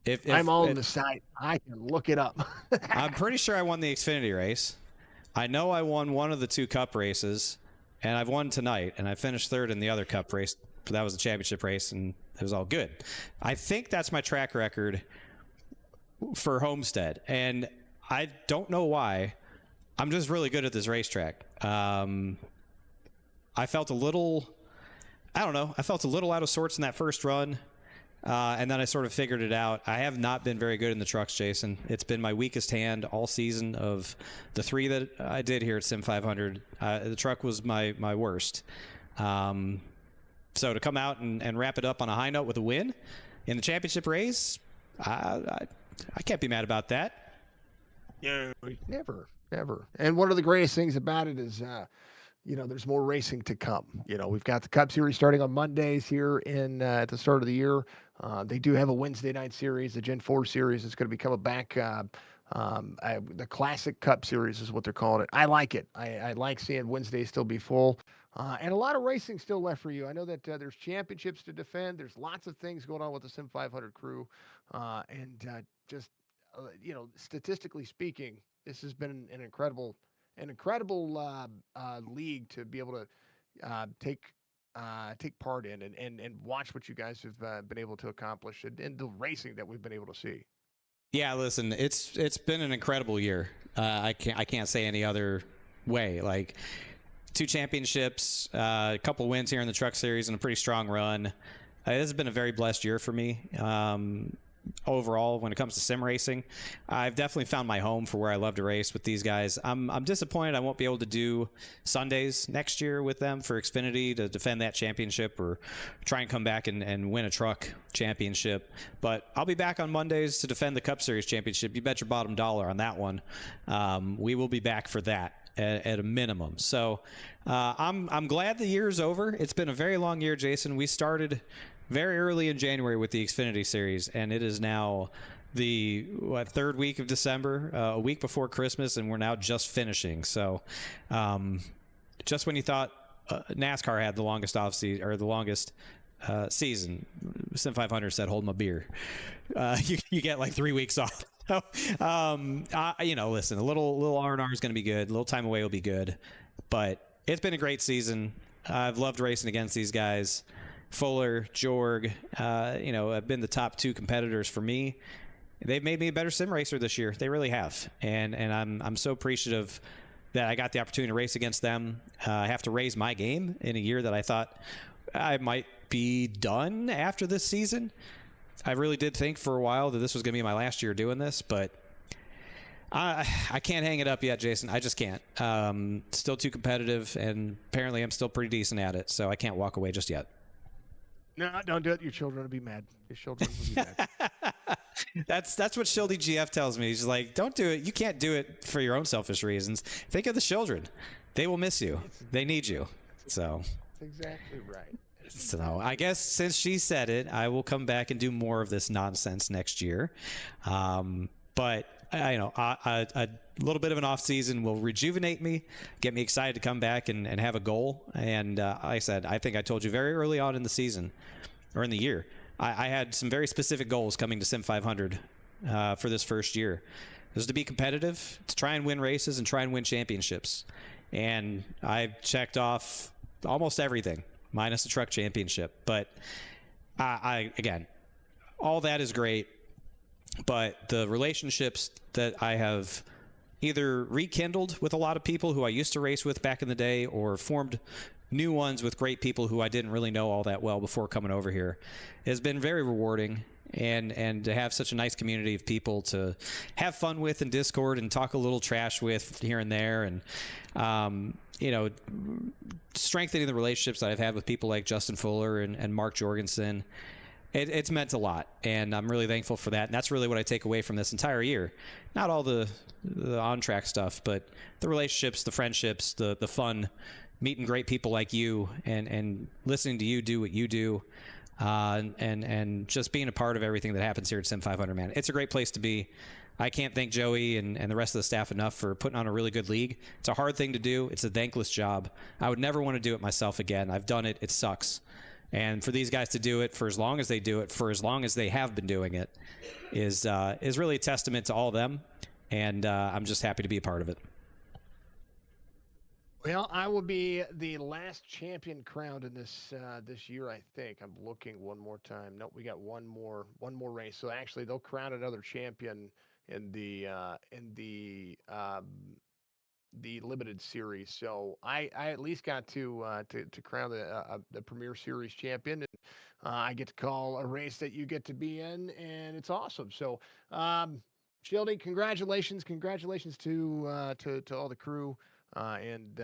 [SPEAKER 1] If
[SPEAKER 10] I'm on the site, I can look it up.
[SPEAKER 1] I'm pretty sure I won the Xfinity race. I know I won one of the 2 Cup races, and I've won tonight, and I finished 3rd in the other Cup race. But that was the championship race, and it was all good. I think that's my track record for Homestead, and I don't know why. I'm just really good at this racetrack. I felt a little, I don't know, I felt a little out of sorts in that first run. And then I sort of figured it out. I have not been very good in the trucks, Jason. It's been my weakest hand all season of the 3 that I did here at SIM500. The truck was my worst. So to come out and wrap it up on a high note with a win in the championship race, I can't be mad about that.
[SPEAKER 10] Yeah, never. And one of the greatest things about it is, there's more racing to come. We've got the Cup Series starting on Mondays here at the start of the year. They do have a Wednesday night series. The Gen 4 series is going to be coming back. The Classic Cup Series is what they're calling it. I like it. I like seeing Wednesdays still be full. And a lot of racing still left for you. I know that there's championships to defend. There's lots of things going on with the SIM500 crew. Statistically speaking, this has been an incredible league to be able to take part in and watch what you guys have been able to accomplish and the racing that we've been able to see.
[SPEAKER 1] Yeah, listen, it's been an incredible year. I can't say any other way. Like 2 championships, a couple wins here in the Truck Series, and a pretty strong run. This has been a very blessed year for me. Overall, when it comes to sim racing, I've definitely found my home for where I love to race with these guys. I'm disappointed I won't be able to do Sundays next year with them for Xfinity to defend that championship or try and come back and win a truck championship. But I'll be back on Mondays to defend the Cup Series championship. You bet your bottom dollar on that one. We will be back for that at a minimum. So I'm glad the year's over. It's been a very long year, Jason. We started very early in January with the Xfinity series, and it is now the 3rd week of December, a week before Christmas, and we're now just finishing. So just when you thought NASCAR had the longest offseason or the longest season, Sim500 said, hold my beer. You get like 3 weeks off. So, listen, a little R&R is going to be good. A little time away will be good, but it's been a great season. I've loved racing against these guys. Fuller, Jorg, have been the top 2 competitors for me. They've made me a better sim racer this year. They really have. And I'm so appreciative that I got the opportunity to race against them. I have to raise my game in a year that I thought I might be done after this season. I really did think for a while that this was going to be my last year doing this, but I can't hang it up yet, Jason. I just can't. Still too competitive, and apparently I'm still pretty decent at it, so I can't walk away just yet.
[SPEAKER 10] No, don't do it. Your children will be mad. Your children will be mad.
[SPEAKER 1] That's what Shildy GF tells me. He's like, don't do it. You can't do it for your own selfish reasons. Think of the children. They will miss you. They need you. So
[SPEAKER 10] that's exactly right.
[SPEAKER 1] So I guess since she said it, I will come back and do more of this nonsense next year. But a little bit of an off season will rejuvenate me, get me excited to come back and have a goal. And I said, I think I told you very early on in the season or in the year, I had some very specific goals coming to Sim500 for this first year. It was to be competitive, to try and win races and try and win championships. And I've checked off almost everything, minus the truck championship. But again, all that is great. But the relationships that I have either rekindled with a lot of people who I used to race with back in the day, or formed new ones with great people who I didn't really know all that well before coming over here, has been very rewarding. And to have such a nice community of people to have fun with in Discord and talk a little trash with here and there, and strengthening the relationships that I've had with people like Justin Fuller and Mark Jorgensen. It's meant a lot, and I'm really thankful for that. And that's really what I take away from this entire year. Not all the on-track stuff, but the relationships, the friendships, the fun, meeting great people like you, and listening to you do what you do. and just being a part of everything that happens here at SIM500, man. It's a great place to be. I can't thank Joey and the rest of the staff enough for putting on a really good league. It's a hard thing to do. It's a thankless job. I would never want to do it myself again. I've done it. It sucks. And for these guys to do it for as long as they do it, for as long as they have been doing it, is really a testament to all of them. And I'm just happy to be a part of it.
[SPEAKER 10] Well, I will be the last champion crowned in this this year, I think. I'm looking one more time. Nope, we got one more race. So actually, they'll crown another champion in the limited series. So I at least got to crown the Premier Series champion, and I get to call a race that you get to be in, and it's awesome. So, Shieldy, congratulations to all the crew. And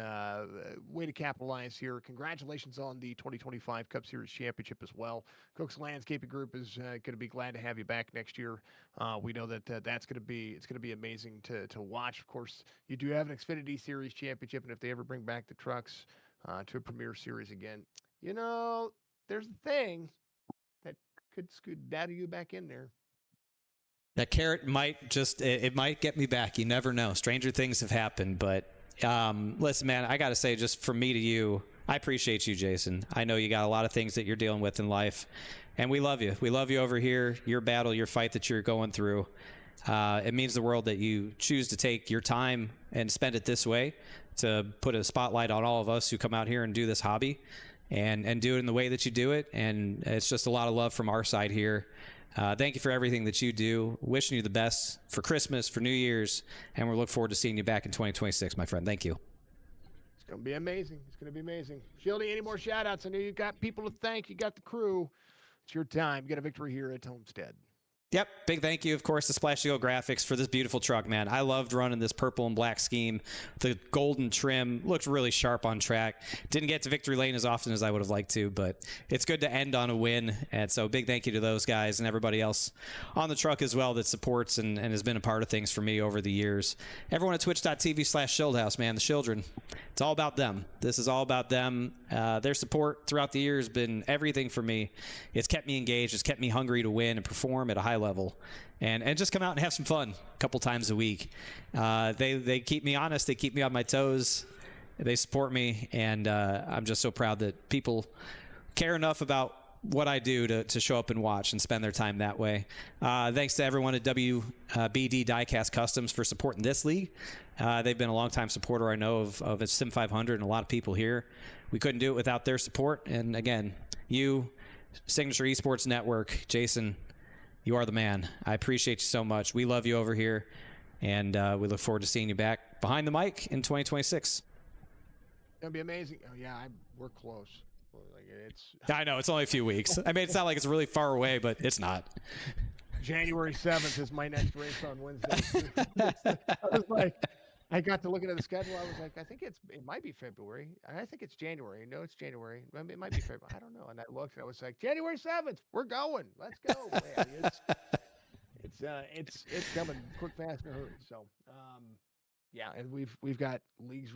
[SPEAKER 10] way to capitalize here. Congratulations on the 2025 Cup Series Championship as well. Cook's Landscaping Group is going to be glad to have you back next year. We know that it's going to be amazing to watch. Of course, you do have an Xfinity Series Championship, and if they ever bring back the trucks to a Premier Series again, you know, there's a thing that could scoot data you back in there.
[SPEAKER 1] That carrot might it might get me back. You never know. Stranger things have happened, but listen, man, I got to say, just from me to you, I appreciate you, Jason. I know you got a lot of things that you're dealing with in life, and we love you. We love you over here, your battle, your fight that you're going through. It means the world that you choose to take your time and spend it this way, to put a spotlight on all of us who come out here and do this hobby and do it in the way that you do it. And it's just a lot of love from our side here. Thank you for everything that you do. Wishing you the best for Christmas, for New Year's, and we look forward to seeing you back in 2026, my friend. Thank you.
[SPEAKER 10] It's going to be amazing. It's going to be amazing. Shieldy, any more shout-outs? I know you got people to thank. You got the crew. It's your time. You got a victory here at Homestead.
[SPEAKER 1] Yep. Big thank you, of course, to Splash Eagle Graphics for this beautiful truck, man. I loved running this purple and black scheme. The golden trim looked really sharp on track. Didn't get to victory lane as often as I would have liked to, but it's good to end on a win. And so big thank you to those guys and everybody else on the truck as well that supports and has been a part of things for me over the years. Everyone at twitch.tv/Shieldhouse, man, the children. It's all about them. This is all about them. Their support throughout the years has been everything for me. It's kept me engaged. It's kept me hungry to win and perform at a high level, and just come out and have some fun a couple times a week. They keep me honest. They keep me on my toes. They support me, and I'm just so proud that people care enough about what I do to show up and watch and spend their time that way. Thanks to everyone at WBD Diecast Customs for supporting this league. They've been a long-time supporter, I know, of SIM500 and a lot of people here. We couldn't do it without their support. And again, you, Signature Esports Network, Jason, you are the man. I appreciate you so much. We love you over here, and we look forward to seeing you back behind the mic in 2026.
[SPEAKER 10] It's gonna be amazing. Oh yeah, we're close. Like
[SPEAKER 1] I know it's only a few weeks. I mean, it's not like it's really far away, but it's not.
[SPEAKER 10] January 7th is my next race on Wednesday. I was like, I got to looking at the schedule. I was like, I think it might be February. I think it's January. No, it's January. It might be February. I don't know. And I looked, and I was like, January 7th. We're going. Let's go. Man, it's coming quick, fast, and hurry. So, yeah, and we've got leagues.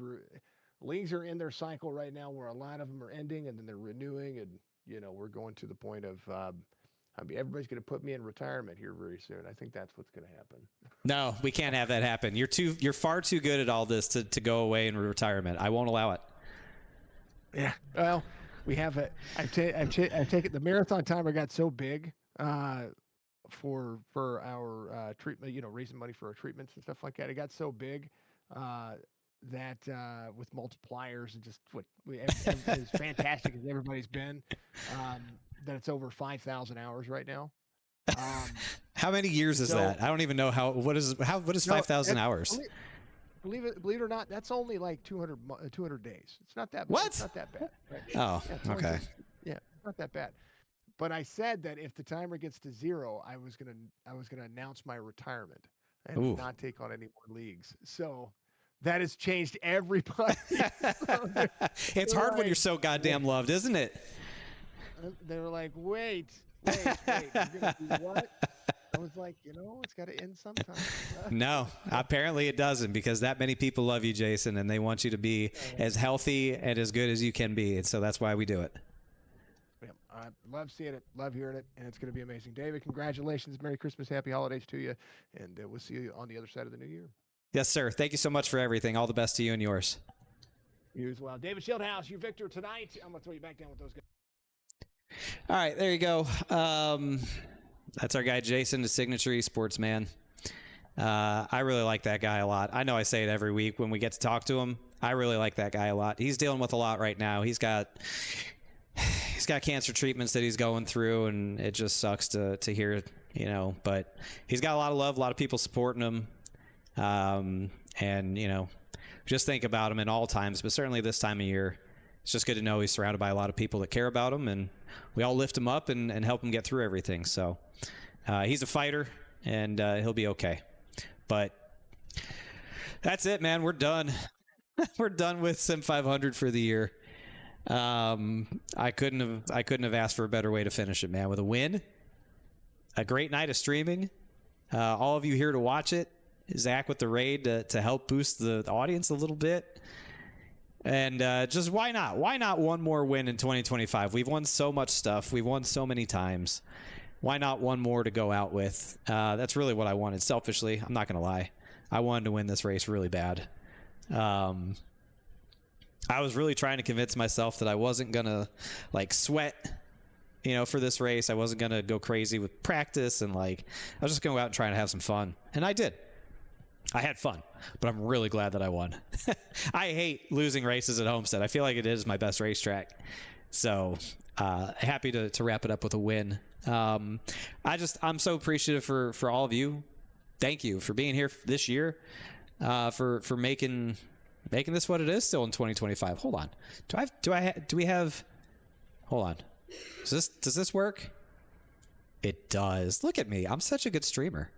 [SPEAKER 10] Leagues are in their cycle right now where a lot of them are ending and then they're renewing, and we're going to the point of everybody's going to put me in retirement here very soon. I think that's what's going to happen.
[SPEAKER 1] No, we can't have that happen. You're far too good at all this to go away in retirement. I won't allow it.
[SPEAKER 10] Yeah. Well, we have I've taken the marathon timer got so big for our treatment, raising money for our treatments and stuff like that. It got so big that with multipliers and just as fantastic as everybody's been, that it's over 5,000 hours right now.
[SPEAKER 1] How many years is that? I don't even know what is 5,000 hours?
[SPEAKER 10] Believe it or not, that's only like 200 days. It's not that bad.
[SPEAKER 1] What?
[SPEAKER 10] It's not that bad. Right?
[SPEAKER 1] Oh,
[SPEAKER 10] yeah,
[SPEAKER 1] okay.
[SPEAKER 10] It's not that bad. But I said that if the timer gets to 0, I was gonna announce my retirement and not take on any more leagues. So that has changed everybody.
[SPEAKER 1] It's hard when you're so goddamn loved, isn't it?
[SPEAKER 10] They were like, wait, you're gonna do what? I was like, it's got to end sometime.
[SPEAKER 1] No, apparently it doesn't, because that many people love you, Jason, and they want you to be as healthy and as good as you can be, and so that's why we do it.
[SPEAKER 10] Yeah, I love seeing it, love hearing it, and it's going to be amazing. David, congratulations. Merry Christmas, happy holidays to you, and we'll see you on the other side of the new year.
[SPEAKER 1] Yes, sir. Thank you so much for everything. All the best to you and yours.
[SPEAKER 10] You as well. David Shieldhouse, your victor tonight. I'm going to throw you back down with those guys.
[SPEAKER 1] All right, there you go. That's our guy, Jason, the Signature Esports man. I really like that guy a lot. I know I say it every week when we get to talk to him. I really like that guy a lot. He's dealing with a lot right now. He's got cancer treatments that he's going through, and it just sucks to hear, you know, but he's got a lot of love, a lot of people supporting him. And, you know, just think about him in all times, but certainly this time of year. It's just good to know he's surrounded by a lot of people that care about him, and we all lift him up and help him get through everything. So he's a fighter, and he'll be okay. But that's it, man. We're done. We're done with SIM500 for the year. I couldn't have asked for a better way to finish it, man. With a win, a great night of streaming, all of you here to watch it, Zach with the raid to help boost the audience a little bit. And just why not? Why not one more win in 2025? We've won so much stuff. We've won so many times. Why not one more to go out with? That's really what I wanted. Selfishly, I'm not going to lie. I wanted to win this race really bad. I was really trying to convince myself that I wasn't going to, like, sweat, you know, for this race. I wasn't going to go crazy with practice, and, like, I was just going to go out and try and have some fun. And I did. I had fun, but I'm really glad that I won. I hate losing races at Homestead. I feel like it is my best racetrack. So happy to wrap it up with a win. I'm so appreciative for all of you. Thank you for being here this year, for making this what it is still in 2025. Hold on. Do we have hold on. Does this work? It does. Look at me. I'm such a good streamer.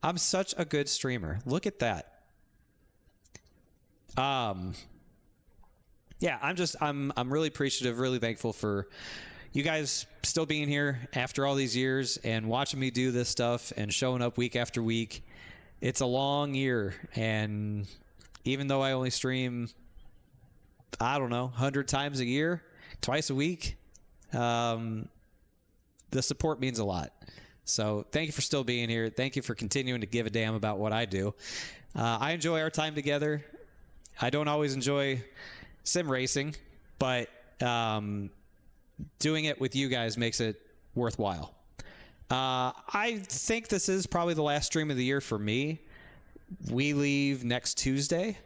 [SPEAKER 1] I'm such a good streamer. Look at that. Yeah, I'm really appreciative, really thankful for you guys still being here after all these years and watching me do this stuff and showing up week after week. It's a long year, and even though I only stream, I don't know, 100 times a year, twice a week, the support means a lot. So thank you for still being here. Thank you for continuing to give a damn about what I do. I enjoy our time together. I don't always enjoy sim racing, but doing it with you guys makes it worthwhile. I think this is probably the last stream of the year for me. We leave next Tuesday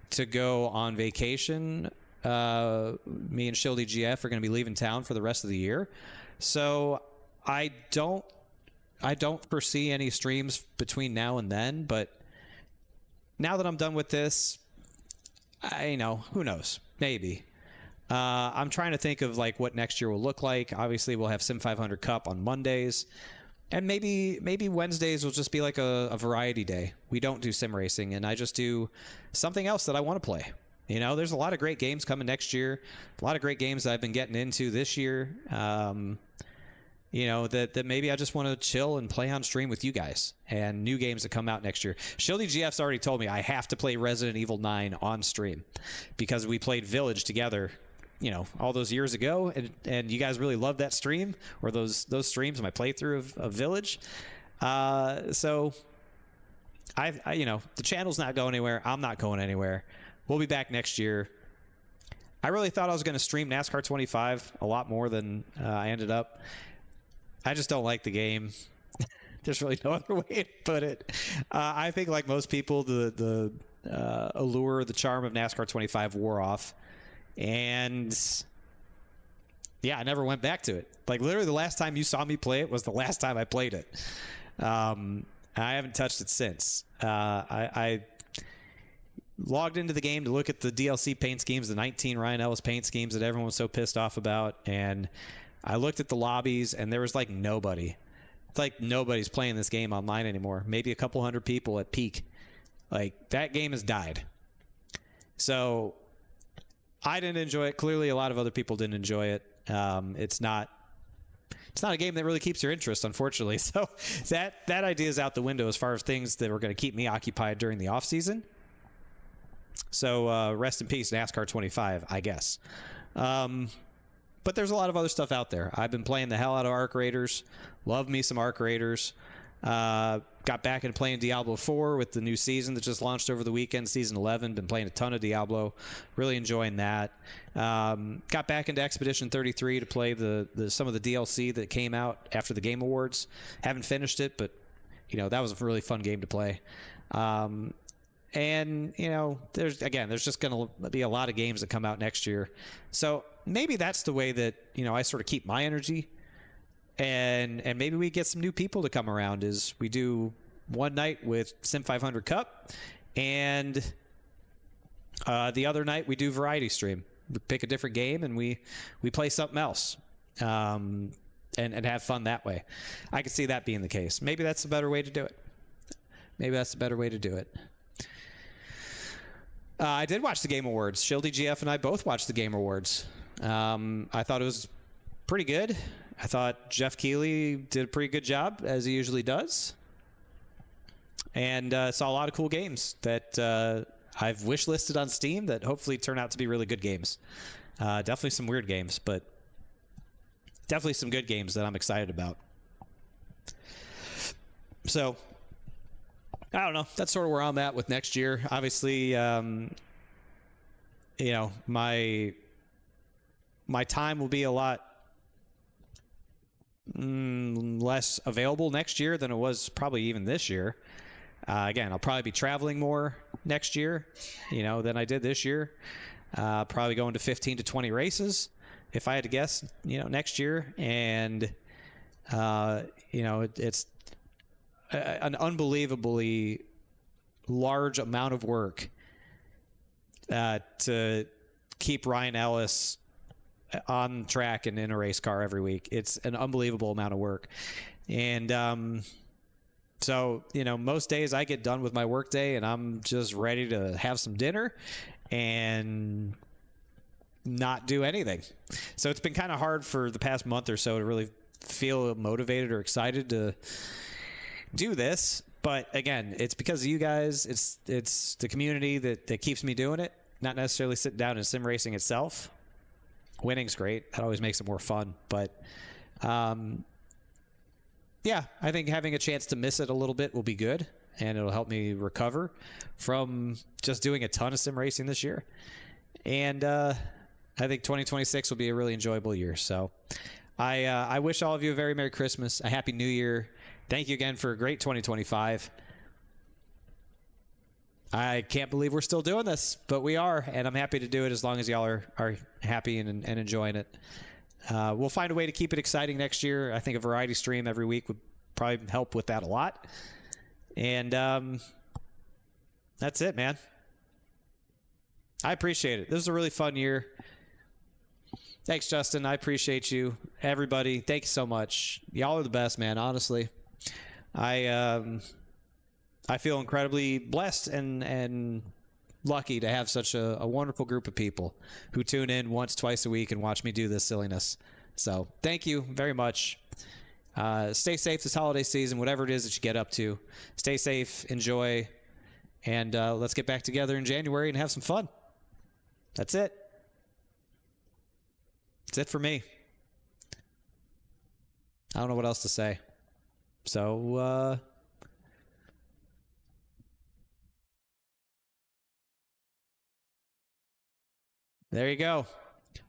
[SPEAKER 1] to go on vacation. Me and Shildy GF are going to be leaving town for the rest of the year. So I don't foresee any streams between now and then, but now that I'm done with this, who knows? Maybe. I'm trying to think of like what next year will look like. Obviously, we'll have SIM500 Cup on Mondays, and maybe Wednesdays will just be like a variety day. We don't do sim racing, and I just do something else that I want to play. You know, there's a lot of great games coming next year. A lot of great games that I've been getting into this year. You know, that maybe I just want to chill and play on stream with you guys, and new games that come out next year. Shildy GF's already told me I have to play Resident Evil 9 on stream because we played Village together, you know, all those years ago, and you guys really loved that stream, or those streams, my playthrough of Village. So I you know, the channel's not going anywhere. I'm not going anywhere. We'll be back next year. I really thought I was going to stream NASCAR 25 a lot more than I ended up. I just don't like the game. There's really no other way to put it. I think, like most people, the allure, the charm of NASCAR 25 wore off. And yeah, I never went back to it. Like, literally the last time you saw me play it was the last time I played it. I haven't touched it since. I logged into the game to look at the DLC paint schemes, the 19 Ryan Ellis paint schemes that everyone was so pissed off about, and I looked at the lobbies, and there was like nobody. It's like nobody's playing this game online anymore. Maybe a couple hundred people at peak. Like, that game has died. So I didn't enjoy it. Clearly, a lot of other people didn't enjoy it. It's not a game that really keeps your interest, unfortunately. So that idea is out the window as far as things that were going to keep me occupied during the off season. So rest in peace, NASCAR 25, I guess. But but there's a lot of other stuff out there. I've been playing the hell out of Arc Raiders. Love me some Arc Raiders. Got back into playing Diablo 4 with the new season that just launched over the weekend, Season 11. Been playing a ton of Diablo. Really enjoying that. Got back into Expedition 33 to play some of the DLC that came out after the Game Awards. Haven't finished it, but, you know, that was a really fun game to play. And, you know, there's just going to be a lot of games that come out next year. So maybe that's the way that, you know, I sort of keep my energy. And maybe we get some new people to come around, is we do one night with SIM500 Cup, and the other night we do variety stream. We pick a different game and we play something else, and have fun that way. I could see that being the case. Maybe that's a better way to do it. Maybe that's a better way to do it. I did watch the Game Awards. Shildy GF and I both watched the Game Awards. I thought it was pretty good. I thought Jeff Keighley did a pretty good job, as he usually does. And saw a lot of cool games that I've wish-listed on Steam that hopefully turn out to be really good games. Definitely some weird games, but definitely some good games that I'm excited about. So, I don't know. That's sort of where I'm at with next year. Obviously, you know, my time will be a lot less available next year than it was probably even this year. Again, I'll probably be traveling more next year, you know, than I did this year. Probably going to 15 to 20 races, if I had to guess, you know, next year. And, you know, it's an unbelievably large amount of work to keep Ryan Ellis on track and in a race car every week. It's an unbelievable amount of work. And so, you know, most days I get done with my work day and I'm just ready to have some dinner and not do anything. So it's been kind of hard for the past month or so to really feel motivated or excited to do this. But again, it's because of you guys. It's the community that keeps me doing it, not necessarily sitting down and sim racing itself. Winning's great. That always makes it more fun. But, yeah, I think having a chance to miss it a little bit will be good, and it'll help me recover from just doing a ton of sim racing this year. And I think 2026 will be a really enjoyable year. So I wish all of you a very Merry Christmas, a Happy New Year. Thank you again for a great 2025. I can't believe we're still doing this, but we are, and I'm happy to do it as long as y'all are happy and enjoying it. We'll find a way to keep it exciting next year. I think a variety stream every week would probably help with that a lot. And that's it, man. I appreciate it. This was a really fun year. Thanks, Justin. I appreciate you. Everybody, thank you so much. Y'all are the best, man, honestly. I feel incredibly blessed and lucky to have such a wonderful group of people who tune in once, twice a week and watch me do this silliness. So thank you very much. Stay safe this holiday season, whatever it is that you get up to. Stay safe, enjoy, and let's get back together in January and have some fun. That's it. That's it for me. I don't know what else to say. So, there you go.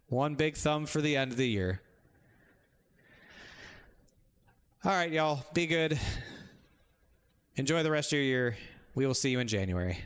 [SPEAKER 1] One big thumb for the end of the year. All right, y'all. Be good. Enjoy the rest of your year. We will see you in January.